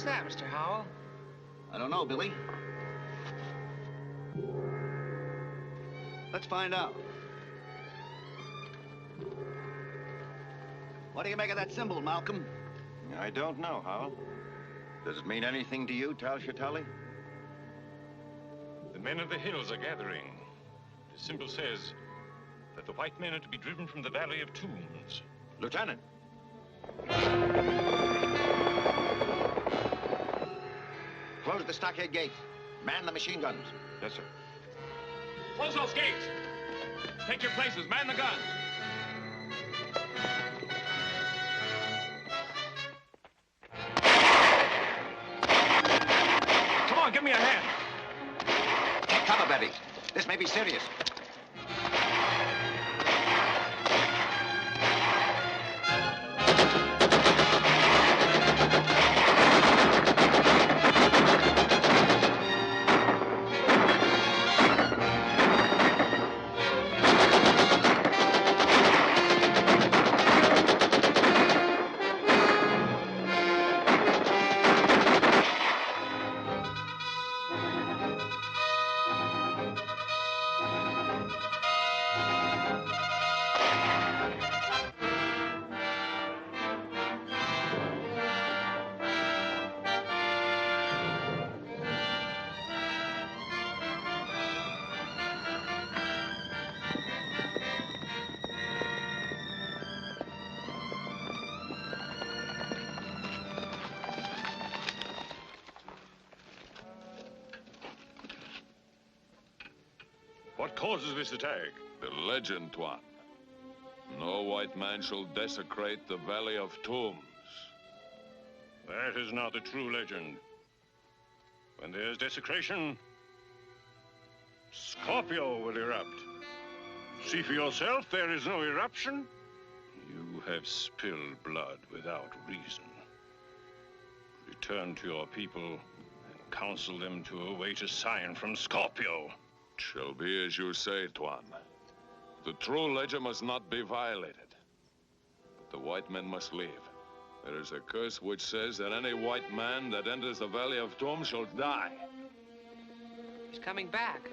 What's that, Mr. Howell? I don't know, Billy. Let's find out. What do you make of that symbol, Malcolm? I don't know, Howell. Does it mean anything to you, Tal-Shatali? The men of the hills are gathering. The symbol says that the white men are to be driven from the Valley of Tombs. Lieutenant! Close the stockade gate. Man the machine guns. Yes, sir. Close those gates. Take your places. Man the guns. Come on, give me a hand. Take cover, Betty. This may be serious. What causes this attack? The legend, Tuan. No white man shall desecrate the Valley of Tombs. That is not the true legend. When there's desecration, Scorpio will erupt. See for yourself, there is no eruption. You have spilled blood without reason. Return to your people and counsel them to await a sign from Scorpio. Shall be as you say, Tuan. The true legend must not be violated. But the white men must leave. There is a curse which says that any white man that enters the Valley of Tombs shall die. He's coming back.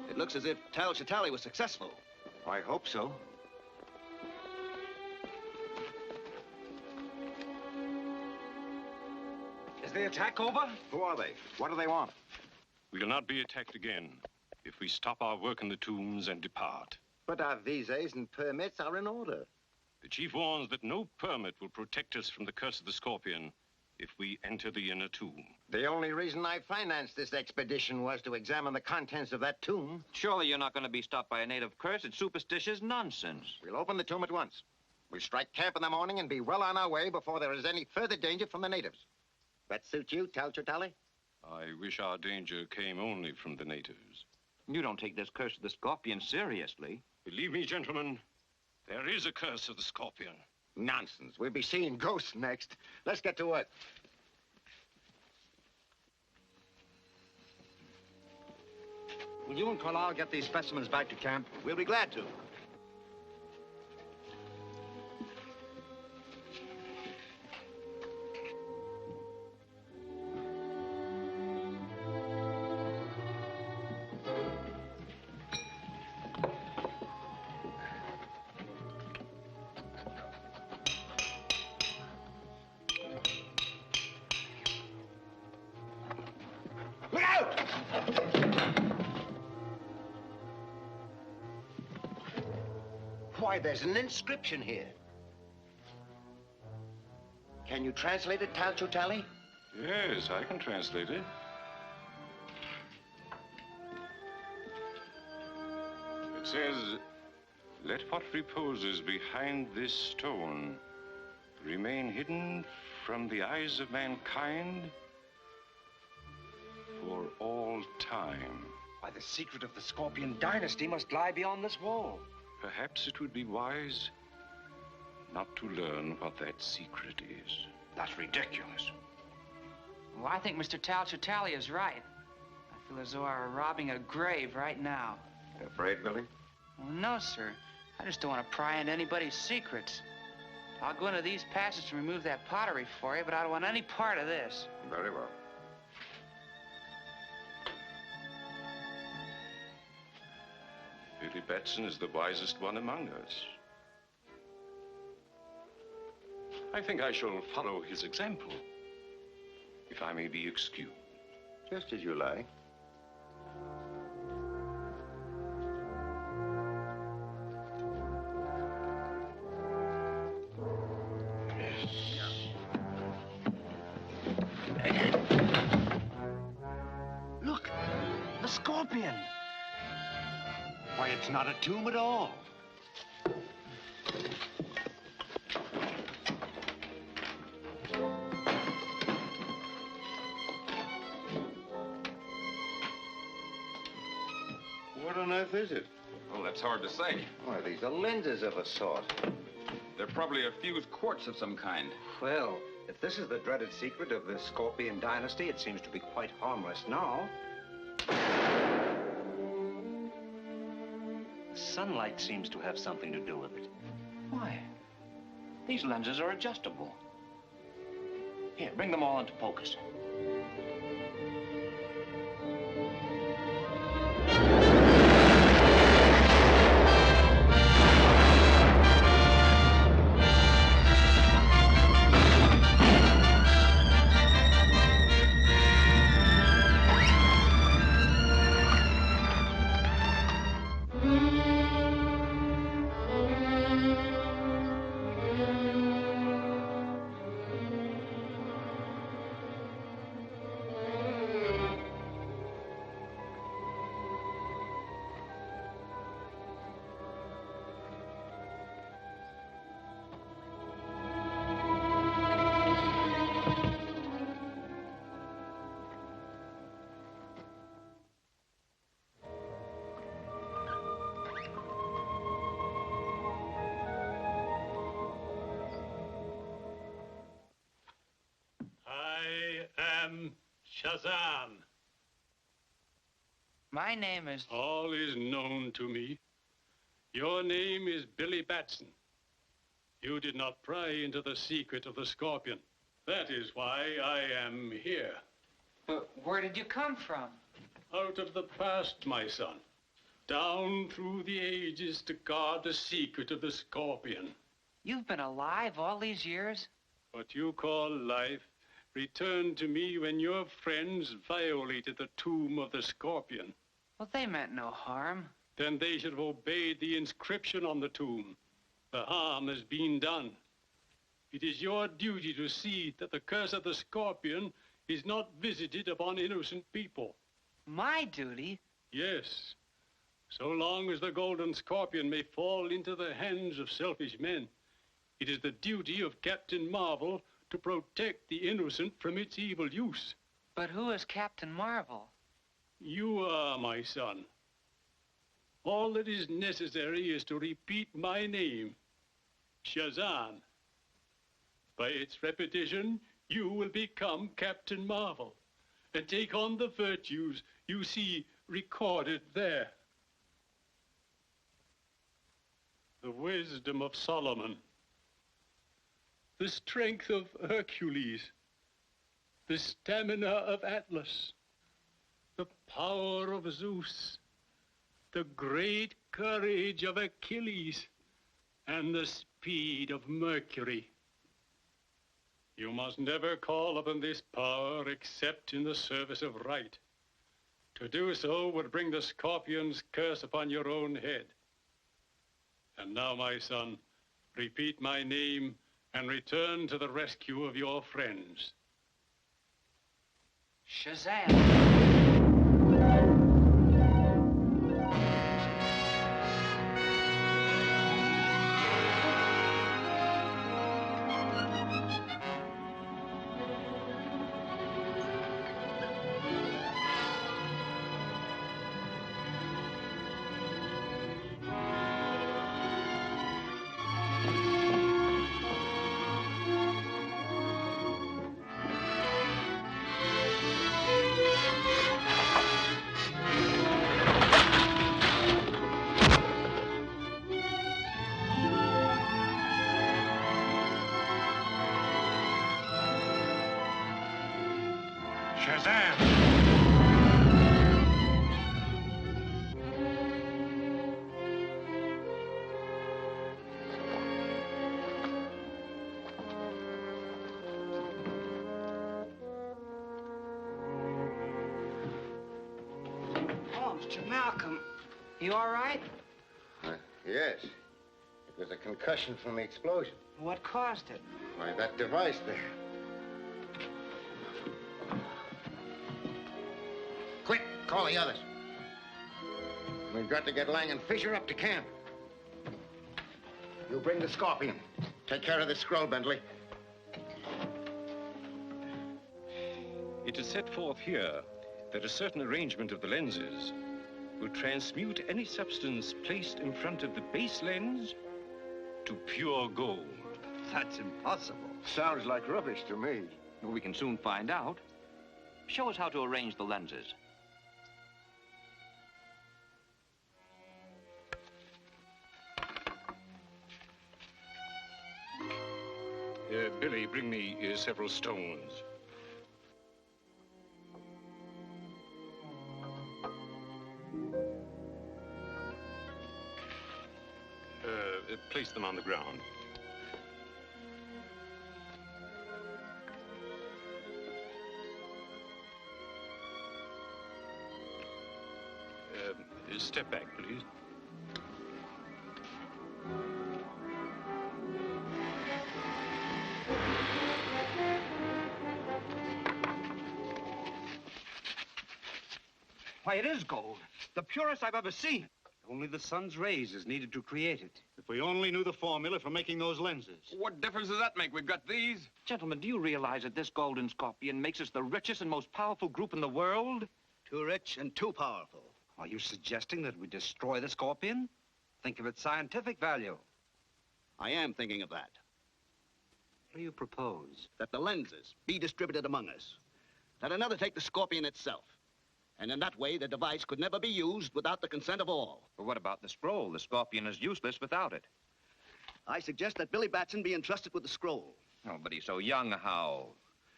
It looks as if Tal-Shatali was successful. I hope so. Is the attack over? Who are they? What do they want? We will not be attacked again if we stop our work in the tombs and depart. But our visas and permits are in order. The chief warns that no permit will protect us from the curse of the scorpion if we enter the inner tomb. The only reason I financed this expedition was to examine the contents of that tomb. Surely you're not going to be stopped by a native curse. It's superstitious nonsense. We'll open the tomb at once. We'll strike camp in the morning and be well on our way before there is any further danger from the natives. That suit you, Tal-Shatali? I wish our danger came only from the natives. You don't take this curse of the scorpion seriously. Believe me, gentlemen, there is a curse of the scorpion. Nonsense. We'll be seeing ghosts next. Let's get to work. Will you and Carlisle get these specimens back to camp? We'll be glad to. Why, there's an inscription here. Can you translate it, Tal-Shatali? Yes, I can translate it. It says, "Let what reposes behind this stone remain hidden from the eyes of mankind for all time." Why, the secret of the Scorpion dynasty must lie beyond this wall. Perhaps it would be wise not to learn what that secret is. That's ridiculous. Well, I think Mr. Tal-Shatali is right. I feel as though I were robbing a grave right now. Afraid, Billy? Well, no, sir. I just don't want to pry into anybody's secrets. I'll go into these passages and remove that pottery for you, but I don't want any part of this. Very well. Billy Batson is the wisest one among us. I think I shall follow his example, if I may be excused. Just as you like. Look, the scorpion. Why, it's not a tomb at all. What on earth is it? Well, that's hard to say. Why, these are lenses of a sort. They're probably a fused quartz of some kind. Well, if this is the dreaded secret of the Scorpion dynasty, it seems to be quite harmless now. Sunlight seems to have something to do with it. Why? These lenses are adjustable. Here, bring them all into focus. Shazam. My name is... All is known to me. Your name is Billy Batson. You did not pry into the secret of the scorpion. That is why I am here. But where did you come from? Out of the past, my son. Down through the ages to guard the secret of the scorpion. You've been alive all these years? What you call life returned to me when your friends violated the tomb of the scorpion. Well, they meant no harm. Then they should have obeyed the inscription on the tomb. The harm has been done. It is your duty to see that the curse of the scorpion is not visited upon innocent people. My duty? Yes. So long as the golden scorpion may fall into the hands of selfish men, it is the duty of Captain Marvel to protect the innocent from its evil use. But who is Captain Marvel? You are, my son. All that is necessary is to repeat my name, Shazam. By its repetition, you will become Captain Marvel and take on the virtues you see recorded there. The wisdom of Solomon, the strength of Hercules, the stamina of Atlas, the power of Zeus, the great courage of Achilles, and the speed of Mercury. You must never call upon this power except in the service of right. To do so would bring the scorpion's curse upon your own head. And now, my son, repeat my name and return to the rescue of your friends. Shazam! Shazam! Oh, Mr. Malcolm, you all right? Yes. It was a concussion from the explosion. What caused it? Why, that device there. Quick, call the others. We've got to get Lang and Fisher up to camp. You bring the Scorpion. Take care of this scroll, Bentley. It is set forth here that a certain arrangement of the lenses will transmute any substance placed in front of the base lens to pure gold. That's impossible. Sounds like rubbish to me. Well, we can soon find out. Show us how to arrange the lenses. Billy, bring me several stones. Place them on the ground. Step back, please. Why, it is gold. The purest I've ever seen. Only the sun's rays is needed to create it. If we only knew the formula for making those lenses. What difference does that make? We've got these. Gentlemen, do you realize that this golden scorpion makes us the richest and most powerful group in the world? Too rich and too powerful. Are you suggesting that we destroy the Scorpion? Think of its scientific value. I am thinking of that. What do you propose? That the lenses be distributed among us. That another take the Scorpion itself. And in that way, the device could never be used without the consent of all. But what about the scroll? The scorpion is useless without it. I suggest that Billy Batson be entrusted with the scroll. Oh, but he's so young, How?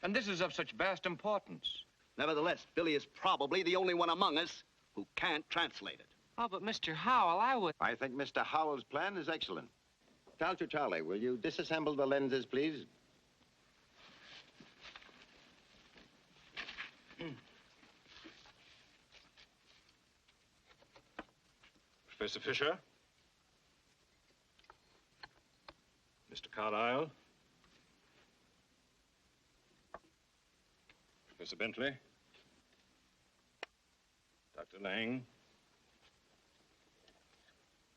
And this is of such vast importance. Nevertheless, Billy is probably the only one among us who can't translate it. Oh, but Mr. Howell, I would... I think Mr. Howell's plan is excellent. Charlie, will you disassemble the lenses, please? Professor Fisher? Mr. Carlyle? Professor Bentley? Dr. Lang?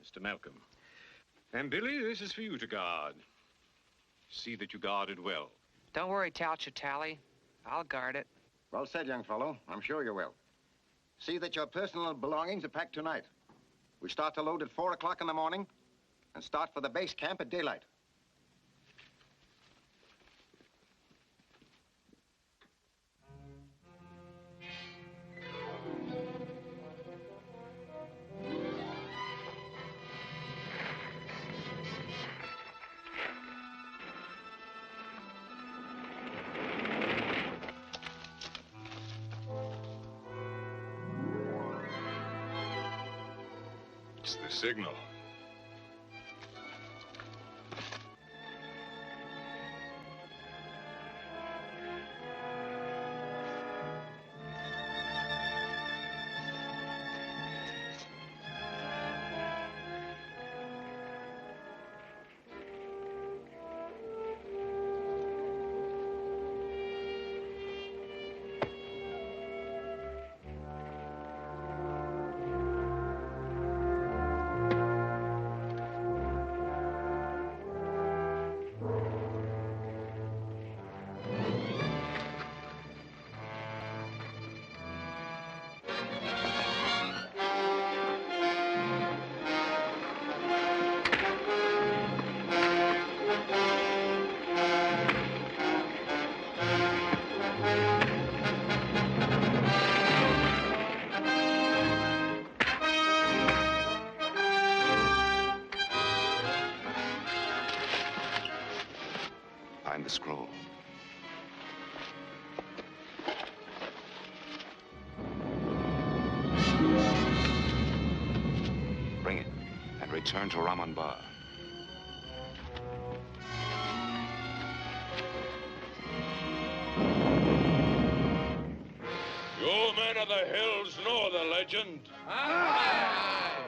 Mr. Malcolm? And Billy, this is for you to guard. See that you guard it well. Don't worry, Tally. I'll guard it. Well said, young fellow. I'm sure you will. See that your personal belongings are packed tonight. We start to load at 4 o'clock in the morning and start for the base camp at daylight. It's the signal. Bring it, and return to Ramanbar. You men of the hills know the legend.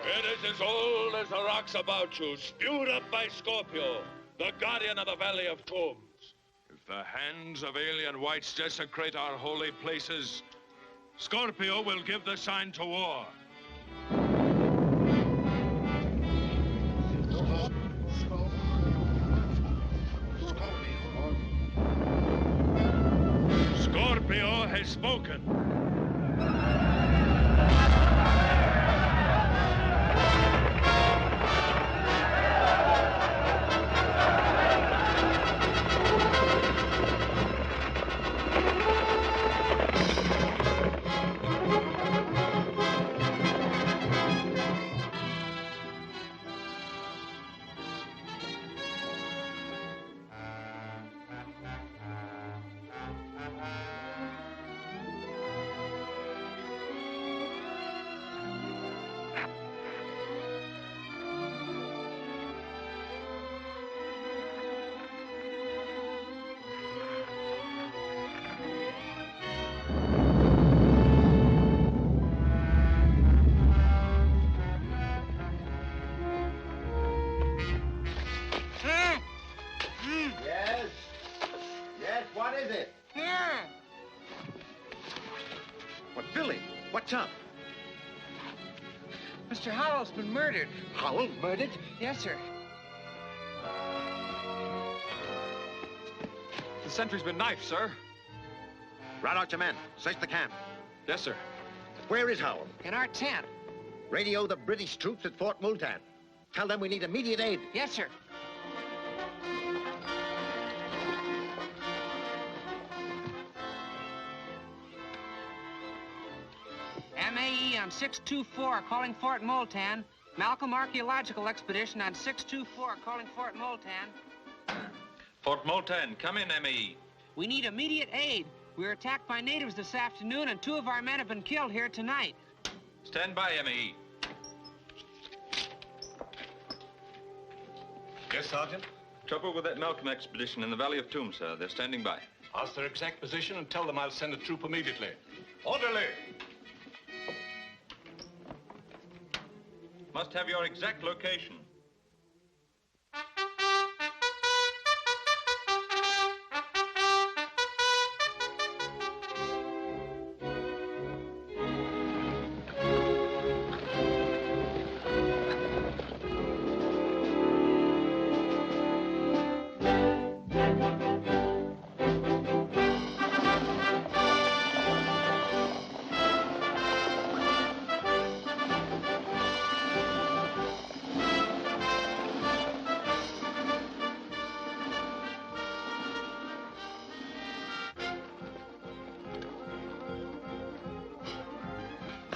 It is as old as the rocks about you, spewed up by Scorpio, the guardian of the Valley of Tombs. If the hands of alien whites desecrate our holy places, Scorpio will give the sign to war. Scorpio has spoken. What is it? Here. What, Billy? What's up? Mr. Howell's been murdered. Howell murdered? Yes, sir. The sentry's been knifed, sir. Rout out your men. Search the camp. Yes, sir. Where is Howell? In our tent. Radio the British troops at Fort Multan. Tell them we need immediate aid. Yes, sir. MAE on 624, calling Fort Multan. Malcolm Archaeological Expedition on 624, calling Fort Multan. Fort Multan, come in, ME. We need immediate aid. We were attacked by natives this afternoon, and 2 of our men have been killed here tonight. Stand by, ME. Yes, Sergeant? Trouble with that Malcolm expedition in the Valley of Tombs, sir. They're standing by. Ask their exact position and tell them I'll send a troop immediately. Orderly! Must have your exact location.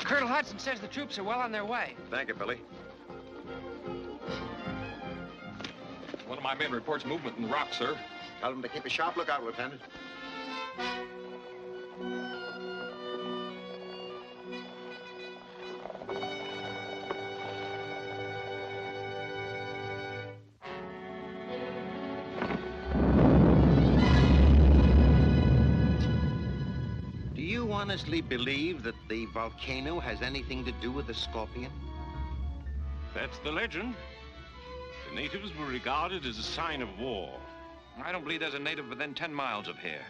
Colonel Hudson says the troops are well on their way. Thank you, Billy. One of my men reports movement in the rock, sir. Tell them to keep a sharp lookout, Lieutenant. Do you honestly believe that the volcano has anything to do with the scorpion? That's the legend. The natives were regarded as a sign of war. I don't believe there's a native within 10 miles of here.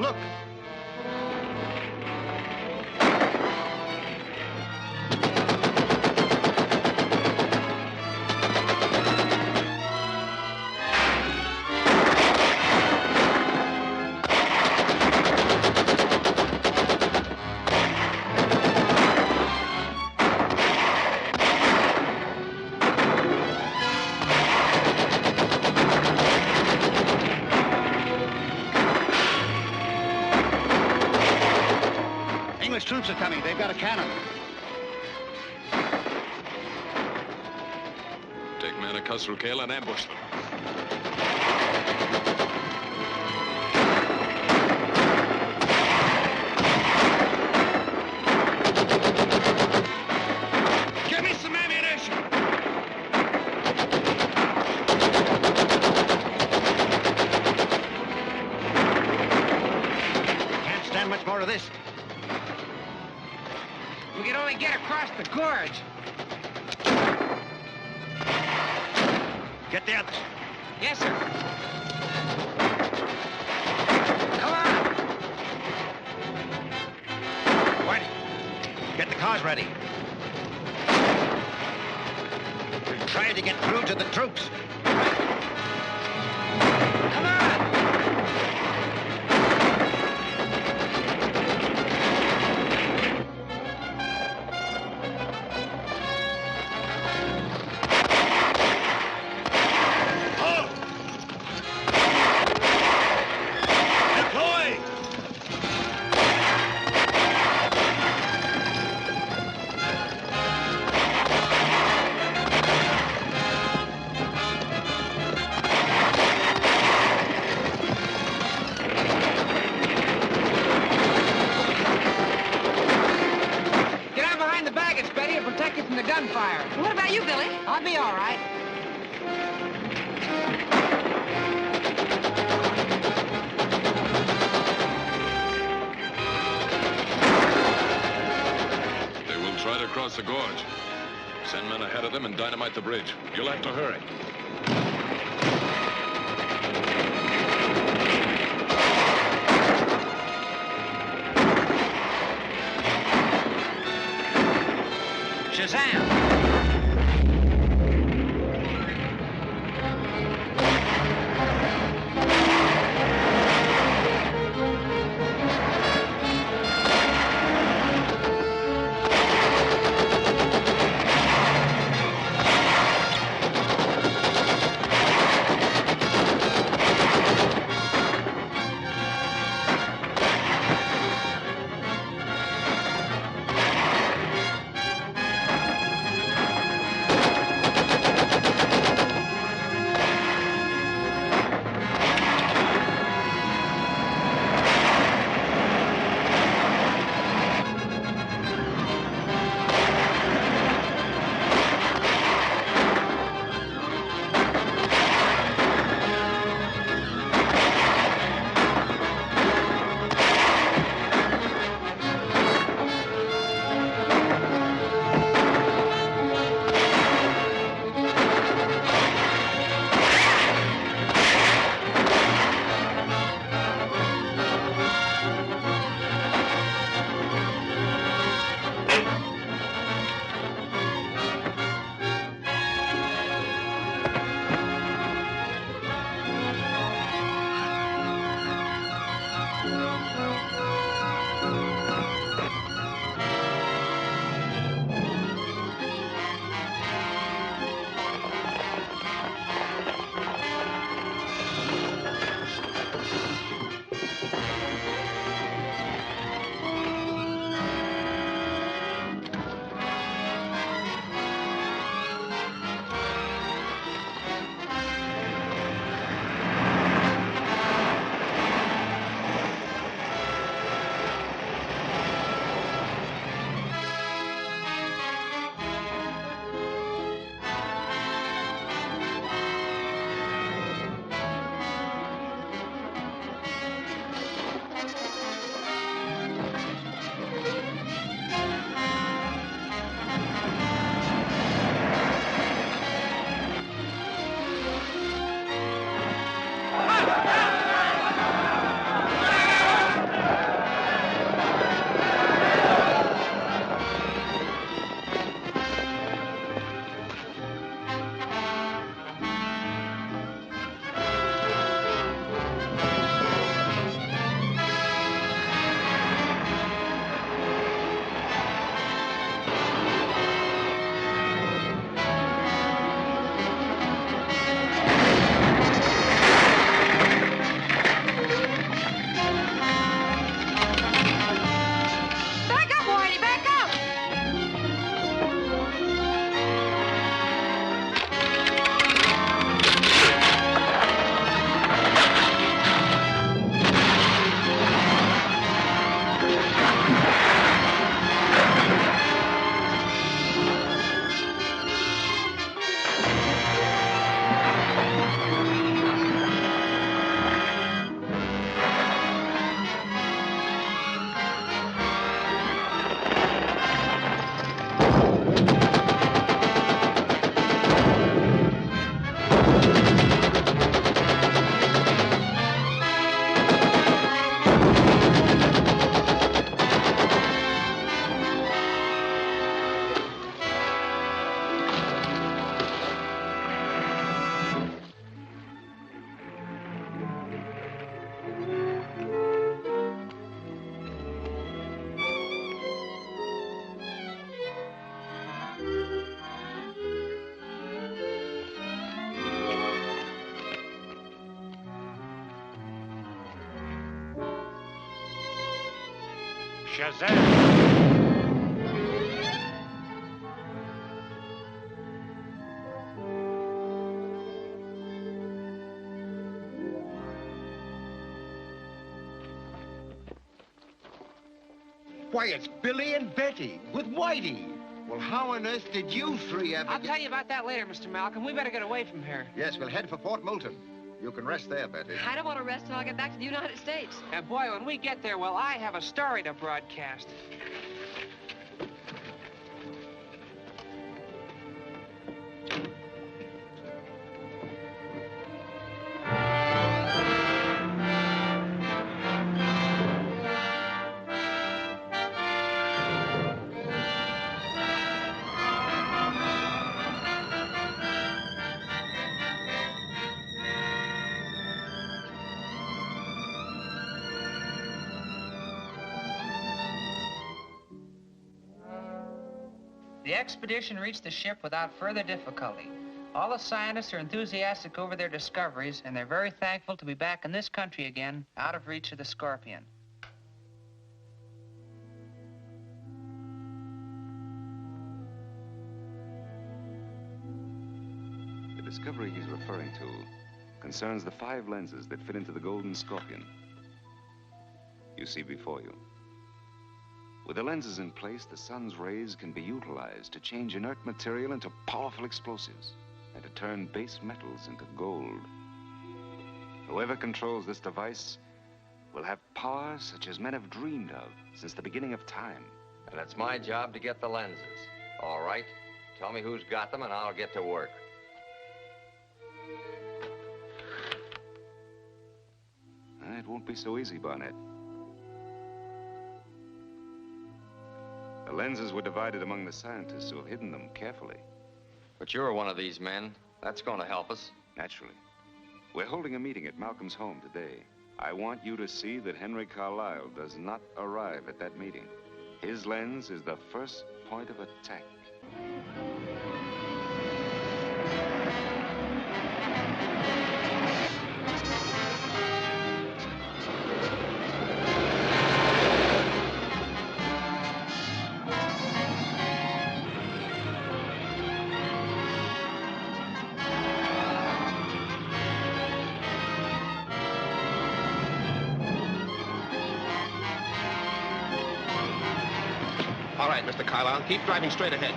Look! English troops are coming. They've got a cannon. Take men of Khosrow and ambush them. Give me some ammunition! Can't stand much more of this. We can only get across the gorge. Get the others. Yes, sir. Come on. Whitey, get the cars ready. We're trying to get through to the troops. Come on. Gunfire. What about you, Billy? I'll be all right. They will try to cross the gorge. Send men ahead of them and dynamite the bridge. You'll have to hurry. Shazam! Shazam! Why, it's Billy and Betty with Whitey. Well, how on earth did you three ever I'll tell you about that later, Mr. Malcolm. We better get away from here. Yes, we'll head for Fort Moulton. You can rest there, Betty. I don't want to rest till I get back to the United States. And boy, when we get there, well, I have a story to broadcast. The expedition reached the ship without further difficulty. All the scientists are enthusiastic over their discoveries, and they're very thankful to be back in this country again, out of reach of the scorpion. The discovery he's referring to concerns the 5 lenses that fit into the golden scorpion you see before you. With the lenses in place, the sun's rays can be utilized to change inert material into powerful explosives and to turn base metals into gold. Whoever controls this device will have power such as men have dreamed of since the beginning of time. And it's my job to get the lenses. All right? Tell me who's got them and I'll get to work. It won't be so easy, Barnett. The lenses were divided among the scientists who have hidden them carefully. But you're one of these men. That's going to help us. Naturally. We're holding a meeting at Malcolm's home today. I want you to see that Henry Carlisle does not arrive at that meeting. His lens is the first point of attack. All right, Mr. Carlisle, keep driving straight ahead.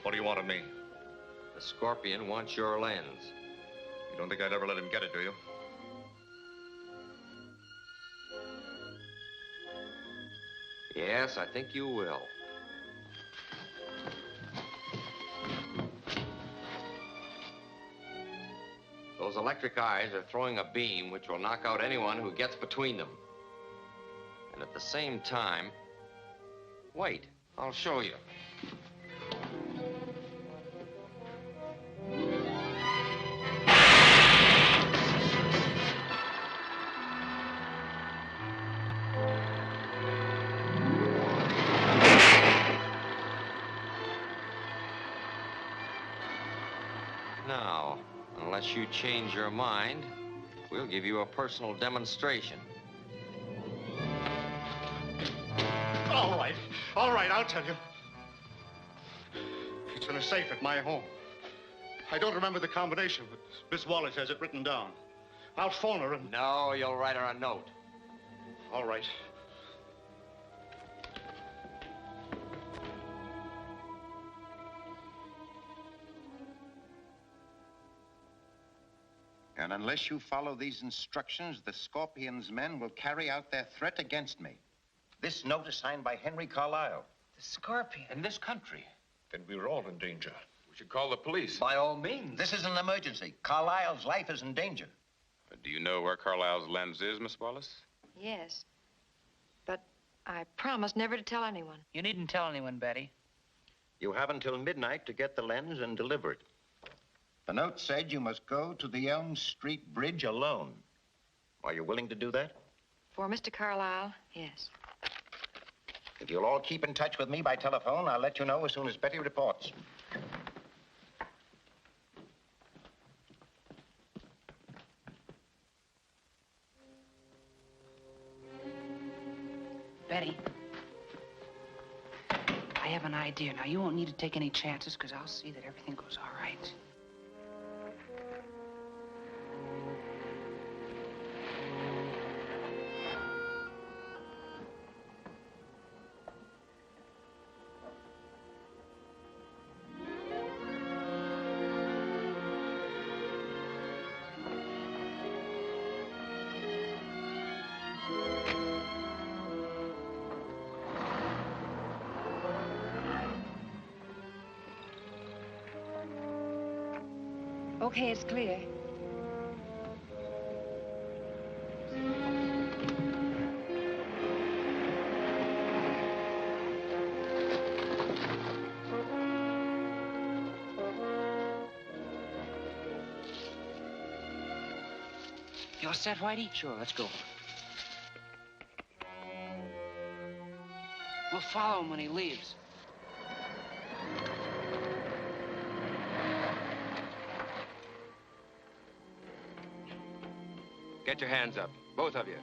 What do you want of me? The scorpion wants your lens. You don't think I'd ever let him get it, do you? Yes, I think you will. Those electric eyes are throwing a beam which will knock out anyone who gets between them. And at the same time... Wait, I'll show you. Now, unless you change your mind, we'll give you a personal demonstration. All right, I'll tell you. It's in a safe at my home. I don't remember the combination, but Miss Wallace has it written down. I'll phone her and... No, you'll write her a note. All right. And unless you follow these instructions, the Scorpion's men will carry out their threat against me. This note is signed by Henry Carlisle. The scorpion. In this country. Then we're all in danger. We should call the police. By all means. This is an emergency. Carlisle's life is in danger. Do you know where Carlisle's lens is, Miss Wallace? Yes. But I promised never to tell anyone. You needn't tell anyone, Betty. You have until midnight to get the lens and deliver it. The note said you must go to the Elm Street Bridge alone. Are you willing to do that? For Mr. Carlyle, yes. If you'll all keep in touch with me by telephone, I'll let you know as soon as Betty reports. Betty, I have an idea. Now, you won't need to take any chances, because I'll see that everything goes all right. Okay, it's clear. You all set, Whitey? Sure, let's go. We'll follow him when he leaves. Get your hands up, both of you.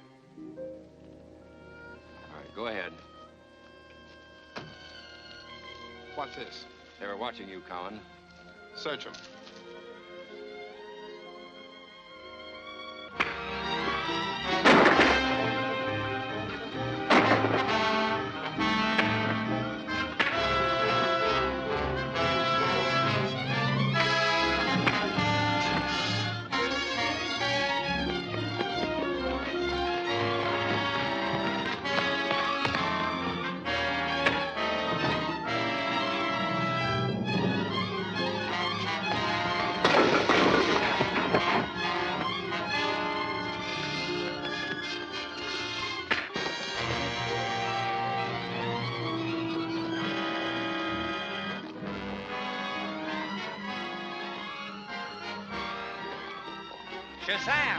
All right, go ahead. What's this? They were watching you, Cowan. Search him. Shazam!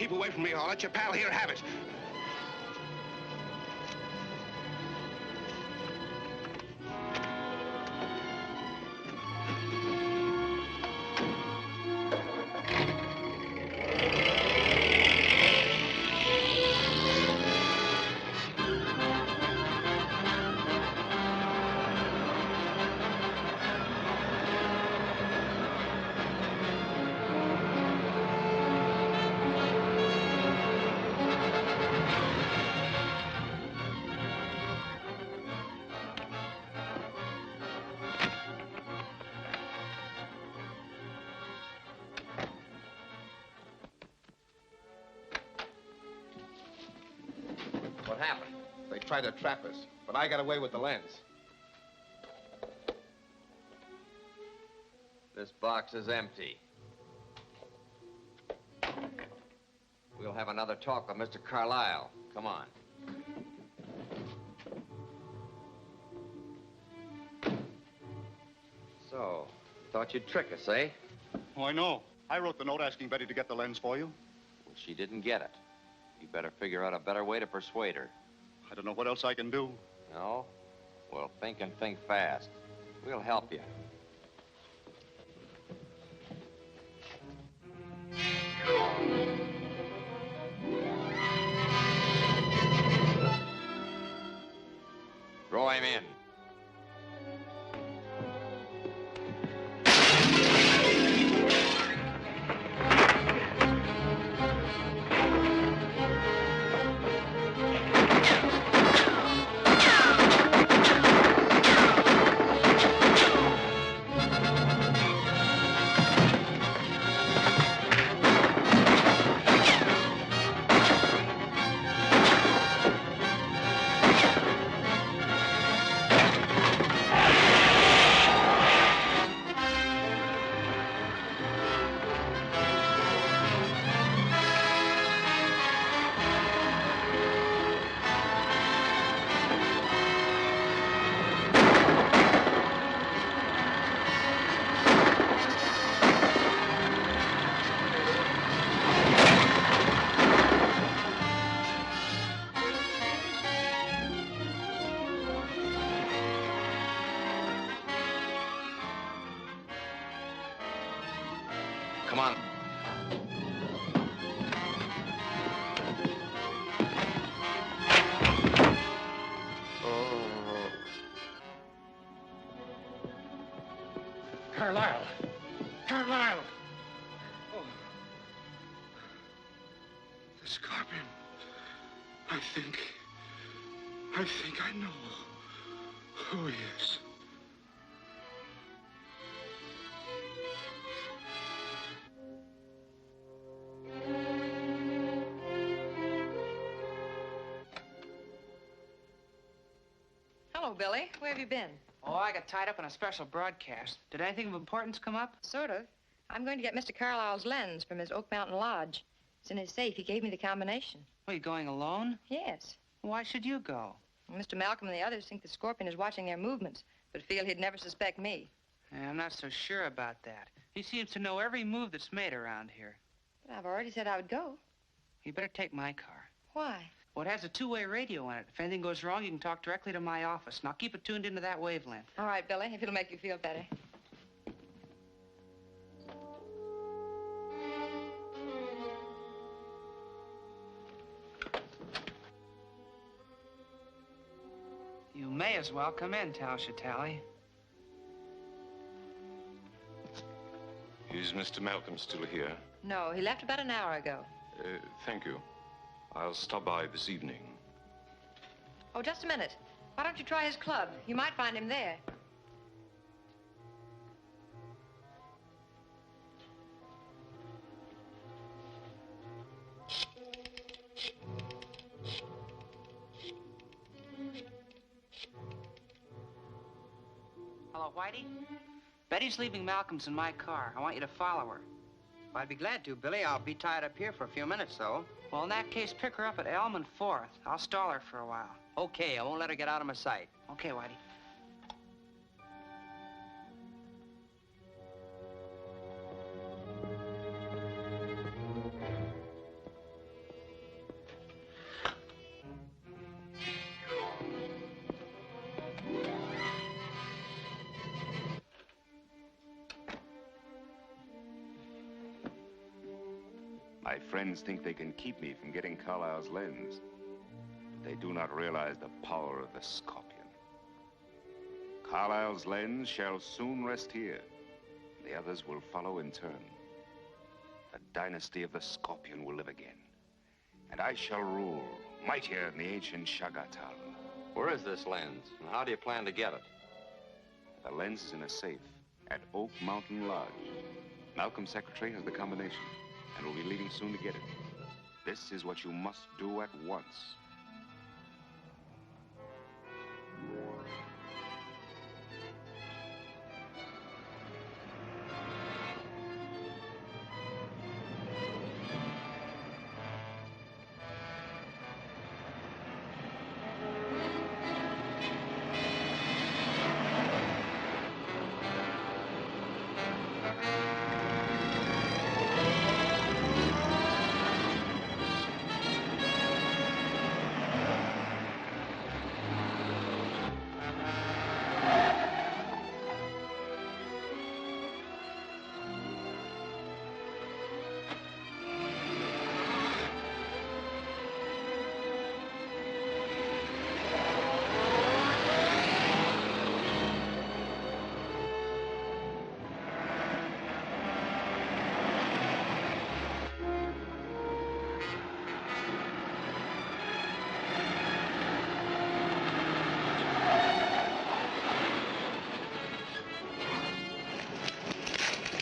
Keep away from me, or I'll let your pal here have it. What happened? They tried to trap us, but I got away with the lens. This box is empty. We'll have another talk with Mr. Carlyle. Come on. So, thought you'd trick us, eh? Oh, I know. I wrote the note asking Betty to get the lens for you. Well, she didn't get it. You better figure out a better way to persuade her. I don't know what else I can do. No? Well, think and think fast. We'll help you. Throw him in. Come on. Carlyle! Carlyle! Oh. The scorpion. I think I know who he is. Hello, Billy. Where have you been? Oh, I got tied up in a special broadcast. Did anything of importance come up? Sort of. I'm going to get Mr. Carlyle's lens from his Oak Mountain Lodge. It's in his safe. He gave me the combination. Are you going alone? Yes. Why should you go? Well, Mr. Malcolm and the others think the scorpion is watching their movements, but feel he'd never suspect me. I'm not so sure about that. He seems to know every move that's made around here. But I've already said I would go. You better take my car. Why? Well, it has a two-way radio on it. If anything goes wrong, you can talk directly to my office. Now, keep it tuned into that wavelength. All right, Billy, if it'll make you feel better. You may as well come in, Tausche-Tally. Is Mr. Malcolm still here? No, he left about an hour ago. Thank you. I'll stop by this evening. Oh, just a minute. Why don't you try his club? You might find him there. Hello, Whitey? Betty's leaving Malcolm's in my car. I want you to follow her. I'd be glad to, Billy. I'll be tied up here for a few minutes, though. Well, in that case, pick her up at Elm and 4th. I'll stall her for a while. Okay, I won't let her get out of my sight. Okay, Whitey. My friends think they can keep me from getting Carlyle's lens. But they do not realize the power of the scorpion. Carlyle's lens shall soon rest here. The others will follow in turn. The dynasty of the scorpion will live again. And I shall rule, mightier than the ancient Shagatal. Where is this lens, and how do you plan to get it? The lens is in a safe at Oak Mountain Lodge. Malcolm's secretary has the combination and will be leaving soon to get it. This is what you must do at once.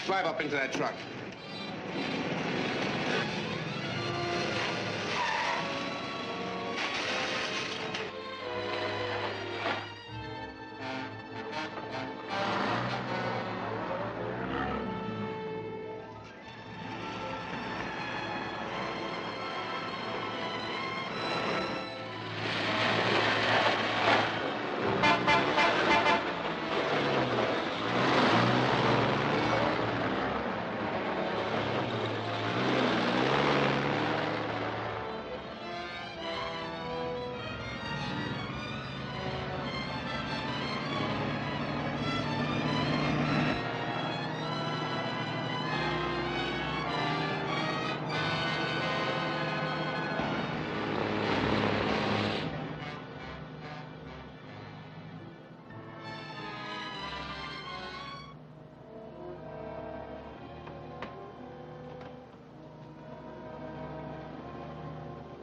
Drive up into that truck.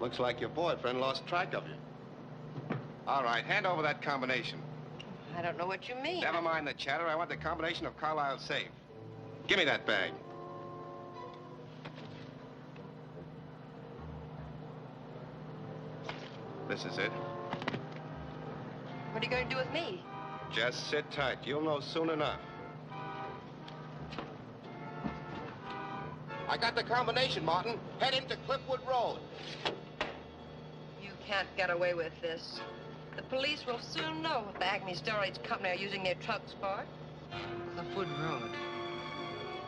Looks like your boyfriend lost track of you. All right, hand over that combination. I don't know what you mean. Never mind the chatter. I want the combination of Carlisle's safe. Give me that bag. This is it. What are you going to do with me? Just sit tight. You'll know soon enough. I got the combination, Martin. Head into Cliffwood Road. You can't get away with this. The police will soon know what the Acme Storage Company are using their trucks for. Cliffwood Road.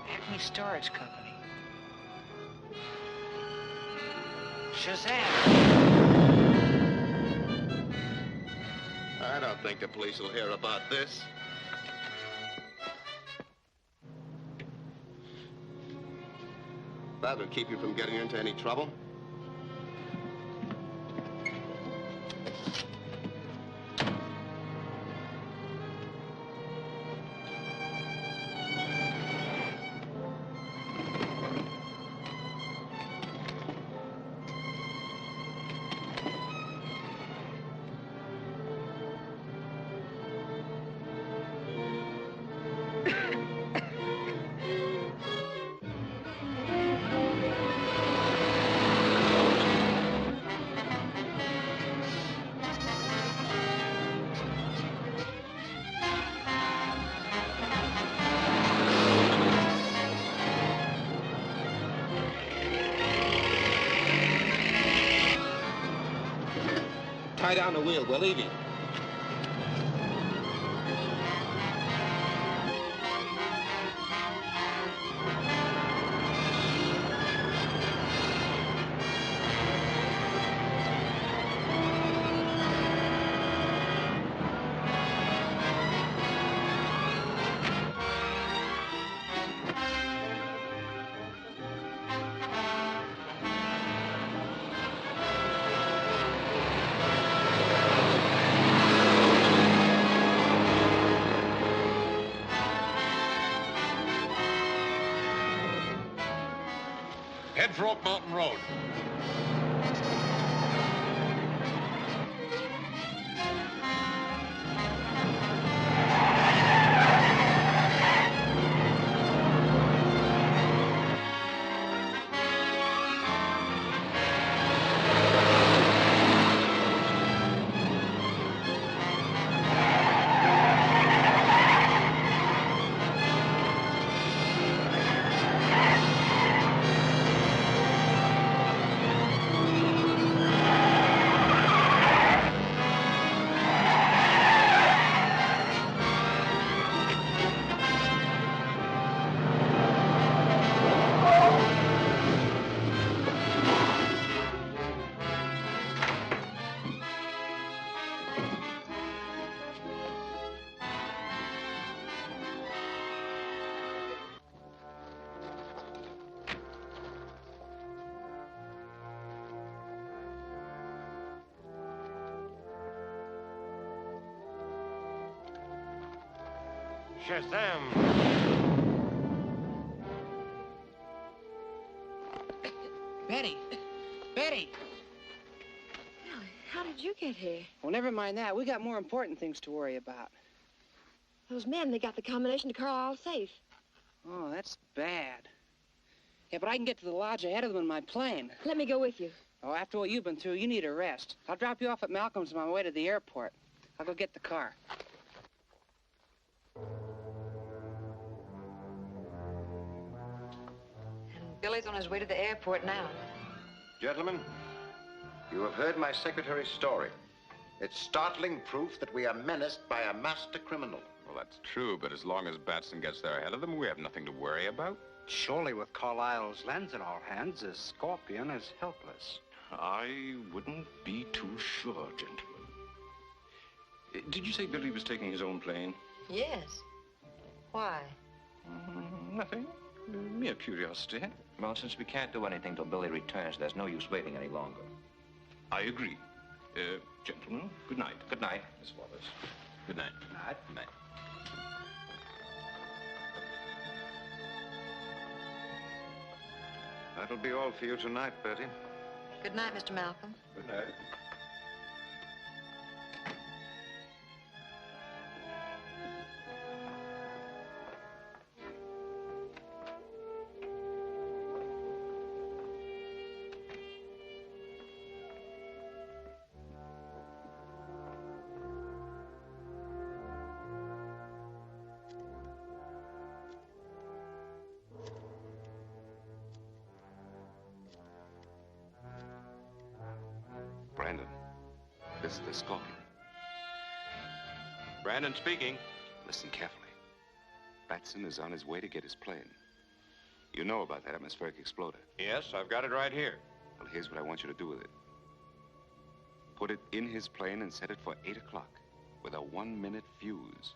Acme Storage Company. Shazam! I don't think the police will hear about this. That'll keep you from getting into any trouble. Tie down the wheel. We're leaving. Head for Oak Mountain Road. Shazam! Betty! Betty! How did you get here? Well, never mind that. We got more important things to worry about. Those men, they got the combination to Carlisle's safe. Oh, that's bad. Yeah, but I can get to the lodge ahead of them in my plane. Let me go with you. Oh, after what you've been through, you need a rest. I'll drop you off at Malcolm's on my way to the airport. I'll go get the car. Billy's on his way to the airport now. Gentlemen, you have heard my secretary's story. It's startling proof that we are menaced by a master criminal. Well, that's true, but as long as Batson gets there ahead of them, we have nothing to worry about. Surely with Carlisle's lens in our hands, this Scorpion is helpless. I wouldn't be too sure, gentlemen. Did you say Billy was taking his own plane? Yes. Why? Nothing. Mere curiosity. Well, since we can't do anything till Billy returns, there's no use waiting any longer. I agree. Gentlemen, good night. Good night. Miss Wallace. Good night. Good night. Good night. That'll be all for you tonight, Bertie. Good night, Mr. Malcolm. Good night. Brandon, this is the Scorpion. Brandon speaking. Listen carefully. Batson is on his way to get his plane. You know about that atmospheric exploder. Yes, I've got it right here. Well, here's what I want you to do with it. Put it in his plane and set it for 8 o'clock with a 1-minute fuse.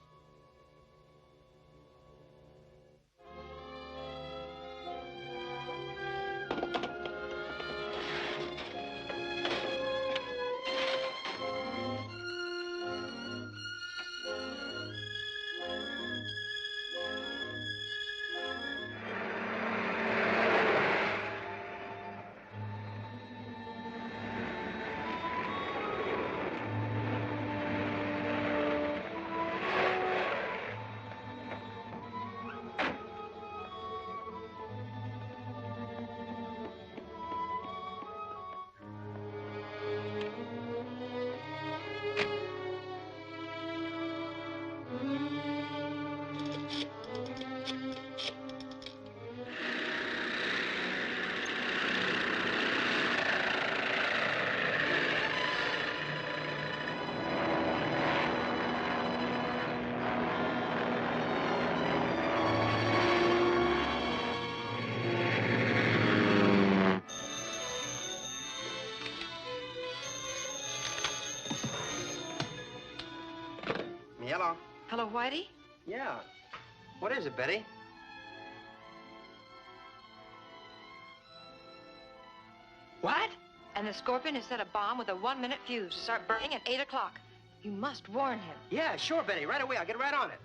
Hello. Hello, Whitey? Yeah. What is it, Betty? What? And the Scorpion has set a bomb with a 1-minute fuse to start burning at 8 o'clock. You must warn him. Yeah, sure, Betty. Right away. I'll get right on it.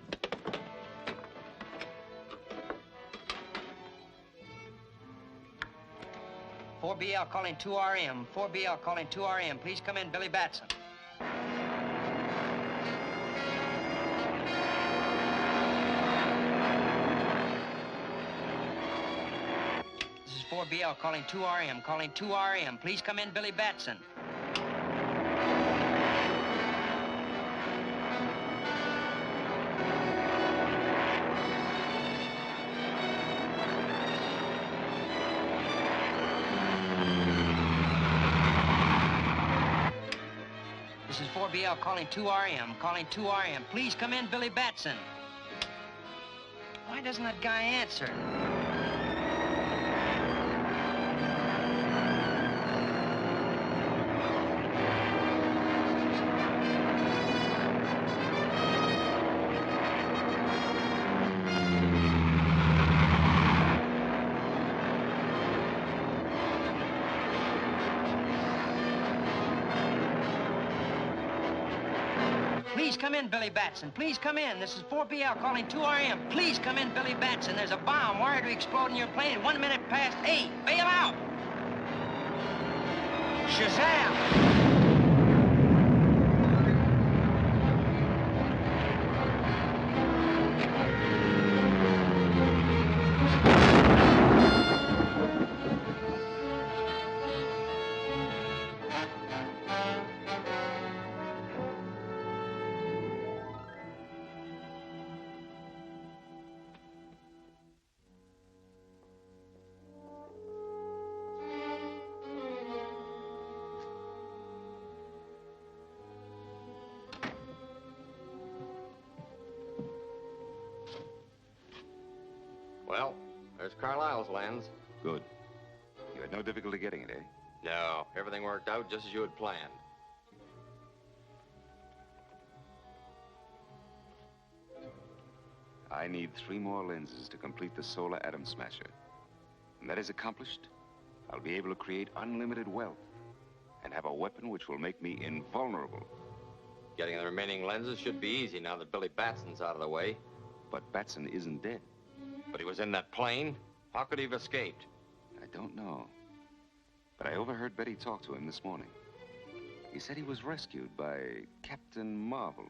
"4BL calling 2RM. 4BL calling 2RM. Please come in, Billy Batson." This is 4BL calling 2RM. Calling 2RM. Please come in, Billy Batson. This is 4BL calling 2RM. Calling 2RM. Please come in, Billy Batson. Why doesn't that guy answer? Please come in, Billy Batson. Please come in. This is 4BL calling 2RM. Please come in, Billy Batson. There's a bomb wired to explode in your plane at 1 minute past 8. Bail out! Shazam! Well, there's Carlisle's lens. Good. You had no difficulty getting it, eh? No, everything worked out just as you had planned. I need 3 more lenses to complete the solar atom smasher. When that is accomplished, I'll be able to create unlimited wealth and have a weapon which will make me invulnerable. Getting the remaining lenses should be easy now that Billy Batson's out of the way. But Batson isn't dead. But he was in that plane. How could he have escaped? I don't know. But I overheard Betty talk to him this morning. He said he was rescued by Captain Marvel.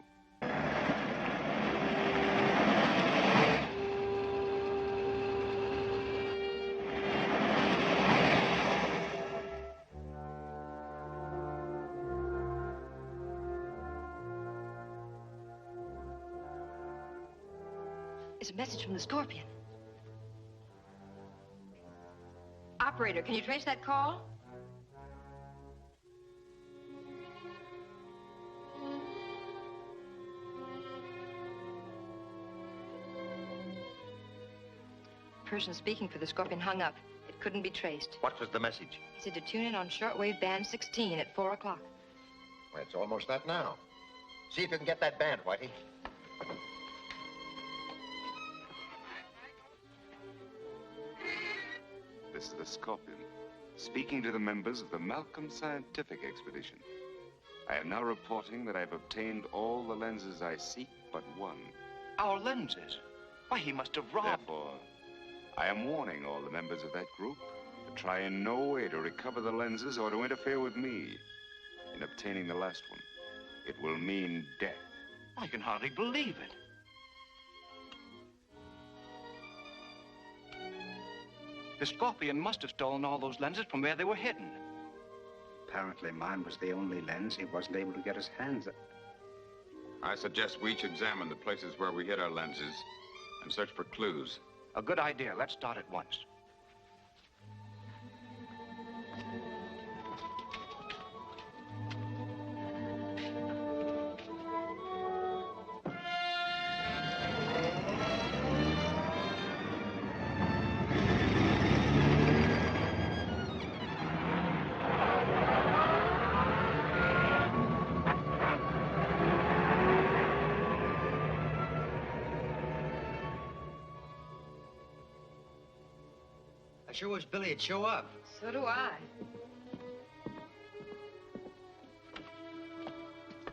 It's a message from the Scorpion. Operator, can you trace that call? The person speaking for the Scorpion hung up. It couldn't be traced. What was the message? He said to tune in on shortwave band 16 at 4 o'clock. Well, it's almost that now. See if you can get that band, Whitey. This is the Scorpion, speaking to the members of the Malcolm Scientific Expedition. I am now reporting that I've obtained all the lenses I seek but one. Our lenses? Why, he must have robbed... Therefore, I am warning all the members of that group to try in no way to recover the lenses or to interfere with me in obtaining the last one. It will mean death. I can hardly believe it. The Scorpion must have stolen all those lenses from where they were hidden. Apparently mine was the only lens he wasn't able to get his hands on. I suggest we each examine the places where we hid our lenses and search for clues. A good idea. Let's start at once. I sure wish Billy would show up. So do I.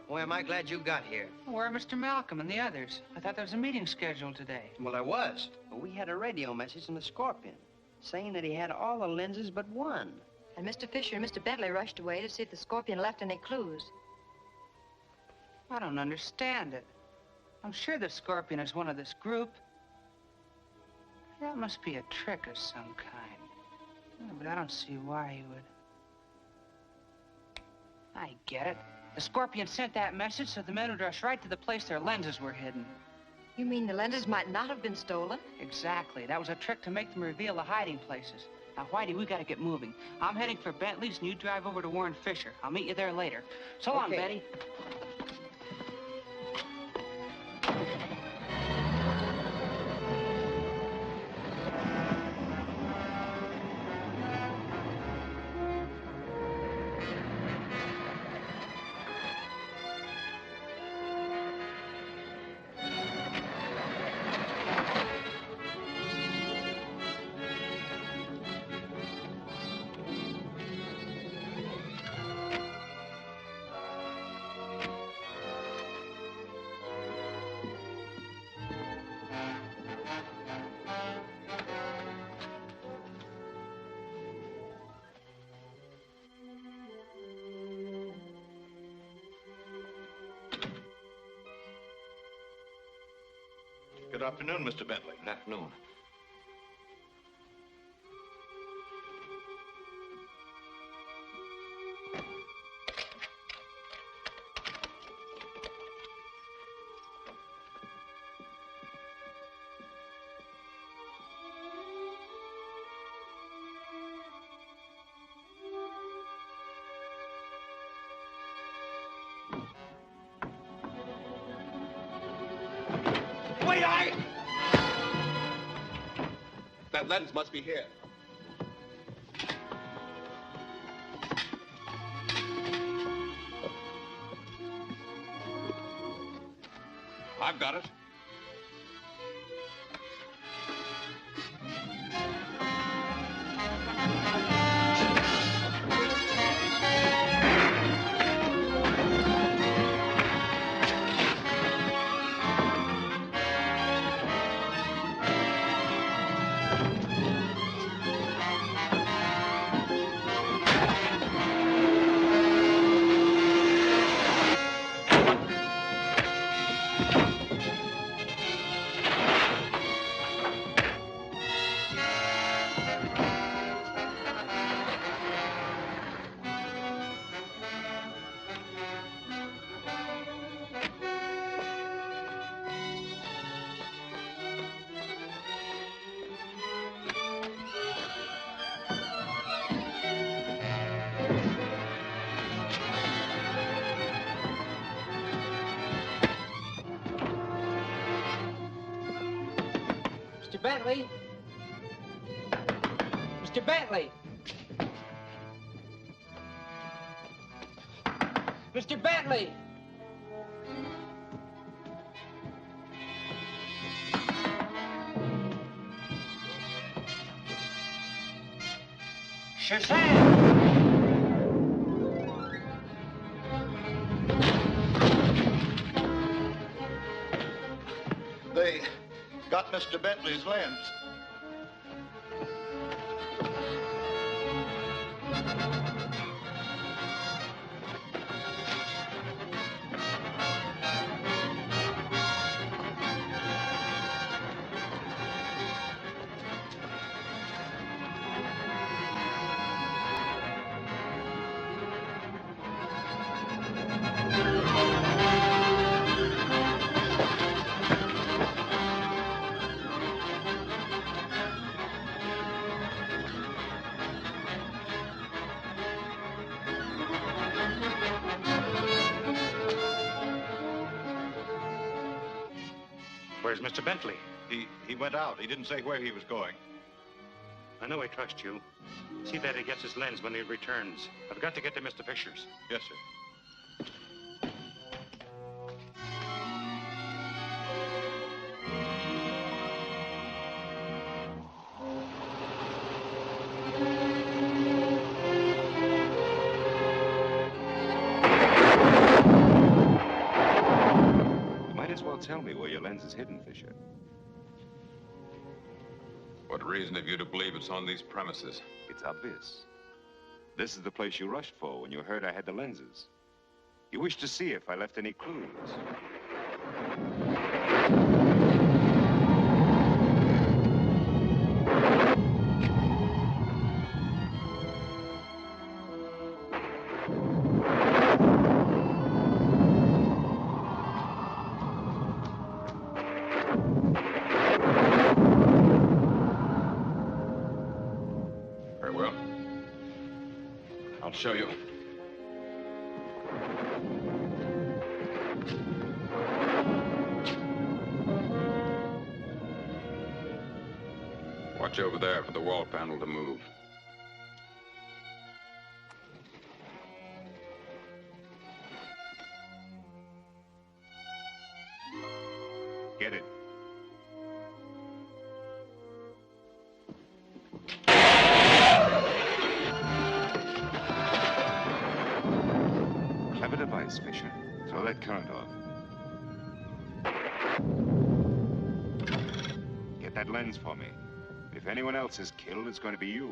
Boy, am I glad you got here. Where are Mr. Malcolm and the others? I thought there was a meeting scheduled today. Well, there was. But we had a radio message from the Scorpion saying that he had all the lenses but one. And Mr. Fisher and Mr. Bentley rushed away to see if the Scorpion left any clues. I don't understand it. I'm sure the Scorpion is one of this group. That must be a trick of some kind. Yeah, but I don't see why he would. I get it. The Scorpion sent that message so the men would rush right to the place their lenses were hidden. You mean the lenses might not have been stolen? Exactly. That was a trick to make them reveal the hiding places. Now, Whitey, we gotta get moving. I'm heading for Bentley's, and you drive over to Warren Fisher. I'll meet you there later. So long, Betty. Good afternoon, Mr. Bentley. Good afternoon. That lens must be here. I've got it. Bentley? Mr. Bentley? Mr. Bentley! Shazam! They got Mr. Bentley's lens. Where's Mr. Bentley? He went out. He didn't say where he was going. I know I trust you. See that he gets his lens when he returns. I've got to get to Mr. Fisher's. Yes, sir. You might as well tell me where your lens is hidden, Fisher. What reason have you to believe it's on these premises? It's obvious. This is the place you rushed for when you heard I had the lenses. You wished to see if I left any clues. Very well. I'll show you. Watch over there for the wall panel to move. Get it. Clever device, Fisher. Throw that current off. Get that lens for me. If anyone else is killed, it's going to be you.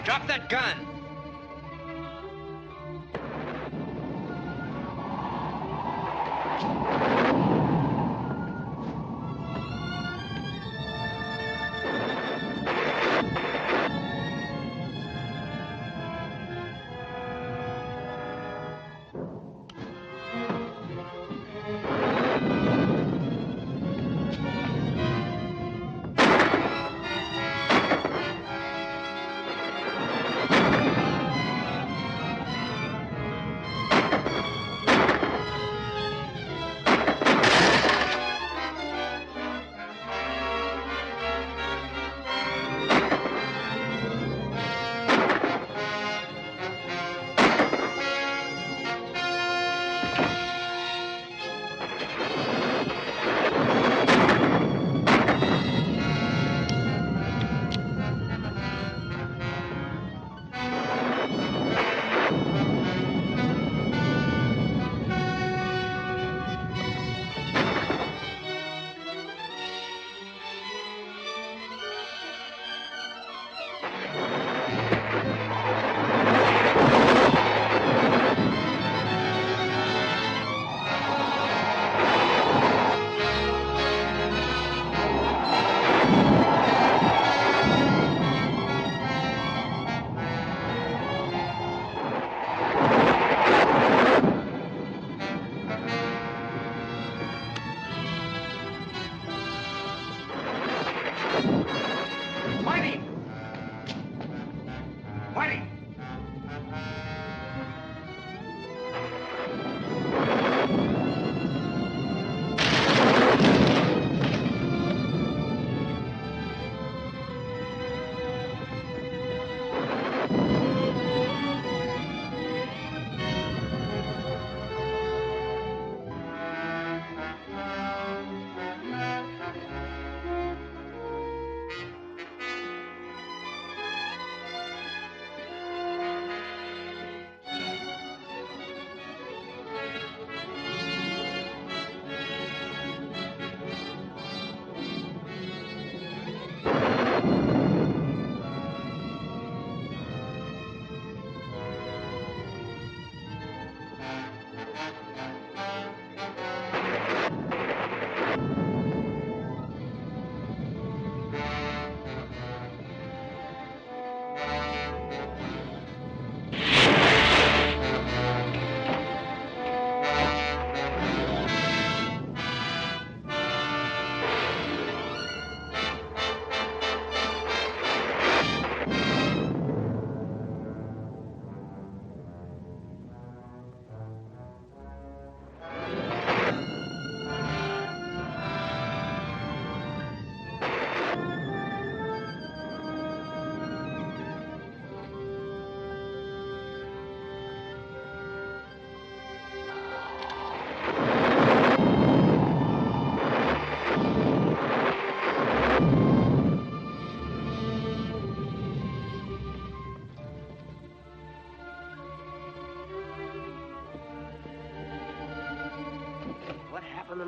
Drop that gun!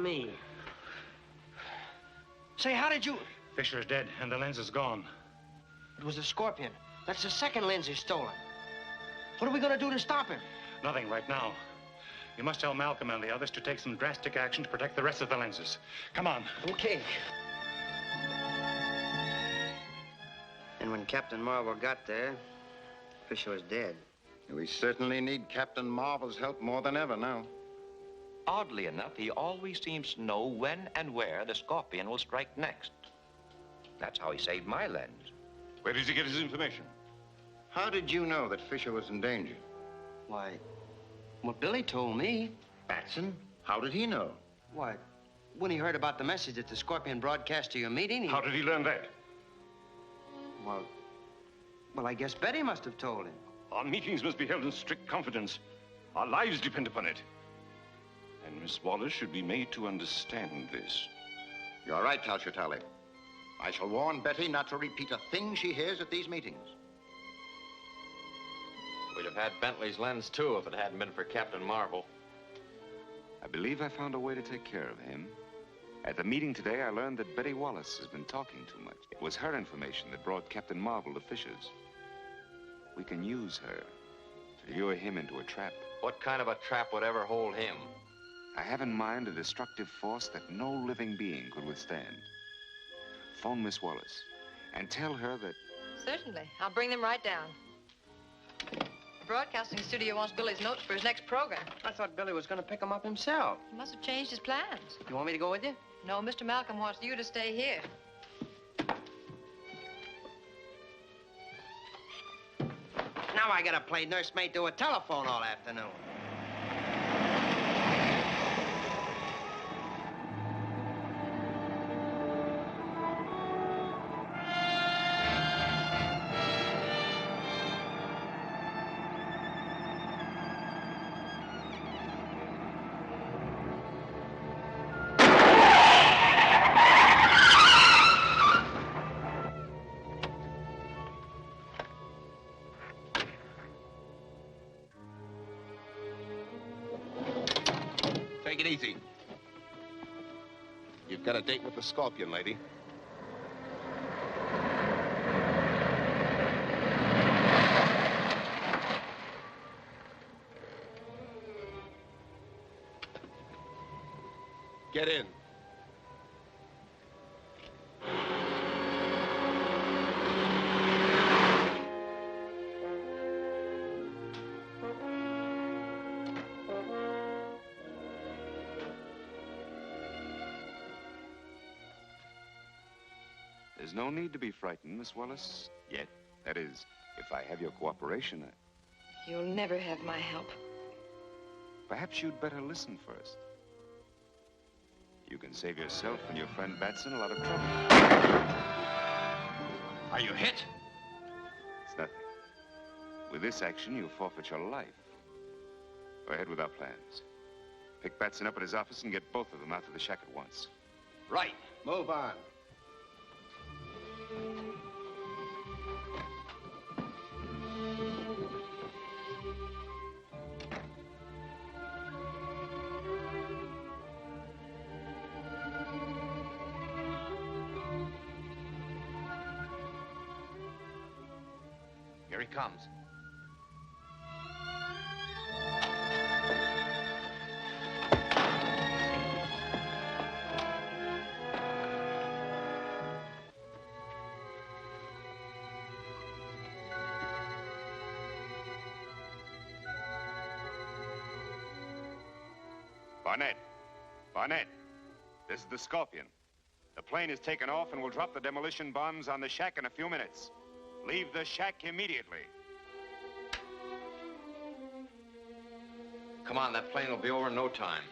me. Say, how did you... Fisher's dead, and the lens is gone. It was the Scorpion. That's the second lens he's stolen. What are we gonna do to stop him? Nothing right now. You must tell Malcolm and the others to take some drastic action to protect the rest of the lenses. Come on. Okay. And when Captain Marvel got there, Fisher was dead. We certainly need Captain Marvel's help more than ever now. Oddly enough, he always seems to know when and where the Scorpion will strike next. That's how he saved my lens. Where does he get his information? How did you know that Fisher was in danger? Why, what Billy told me. Batson? How did he know? Why, when he heard about the message that the Scorpion broadcast to your meeting, he... How did he learn that? Well, I guess Betty must have told him. Our meetings must be held in strict confidence. Our lives depend upon it. And Miss Wallace should be made to understand this. You're right, Talchatali. I shall warn Betty not to repeat a thing she hears at these meetings. We'd have had Bentley's lens, too, if it hadn't been for Captain Marvel. I believe I found a way to take care of him. At the meeting today, I learned that Betty Wallace has been talking too much. It was her information that brought Captain Marvel to Fisher's. We can use her to lure him into a trap. What kind of a trap would ever hold him? I have in mind a destructive force that no living being could withstand. Phone Miss Wallace and tell her that... Certainly. I'll bring them right down. The broadcasting studio wants Billy's notes for his next program. I thought Billy was gonna pick them up himself. He must have changed his plans. You want me to go with you? No, Mr. Malcolm wants you to stay here. Now I gotta play nursemaid to a telephone all afternoon. Take it easy. You've got a date with the Scorpion, lady. Get in. There's no need to be frightened, Miss Wallace, yet. That is, if I have your cooperation. You'll never have my help. Perhaps you'd better listen first. You can save yourself and your friend Batson a lot of trouble. Are you hit? It's nothing. With this action, you'll forfeit your life. Go ahead with our plans. Pick Batson up at his office and get both of them out to the shack at once. Right. Move on. Here he comes. Barnett, this is the Scorpion. The plane is taken off and will drop the demolition bombs on the shack in a few minutes. Leave the shack immediately. Come on, that plane will be over in no time.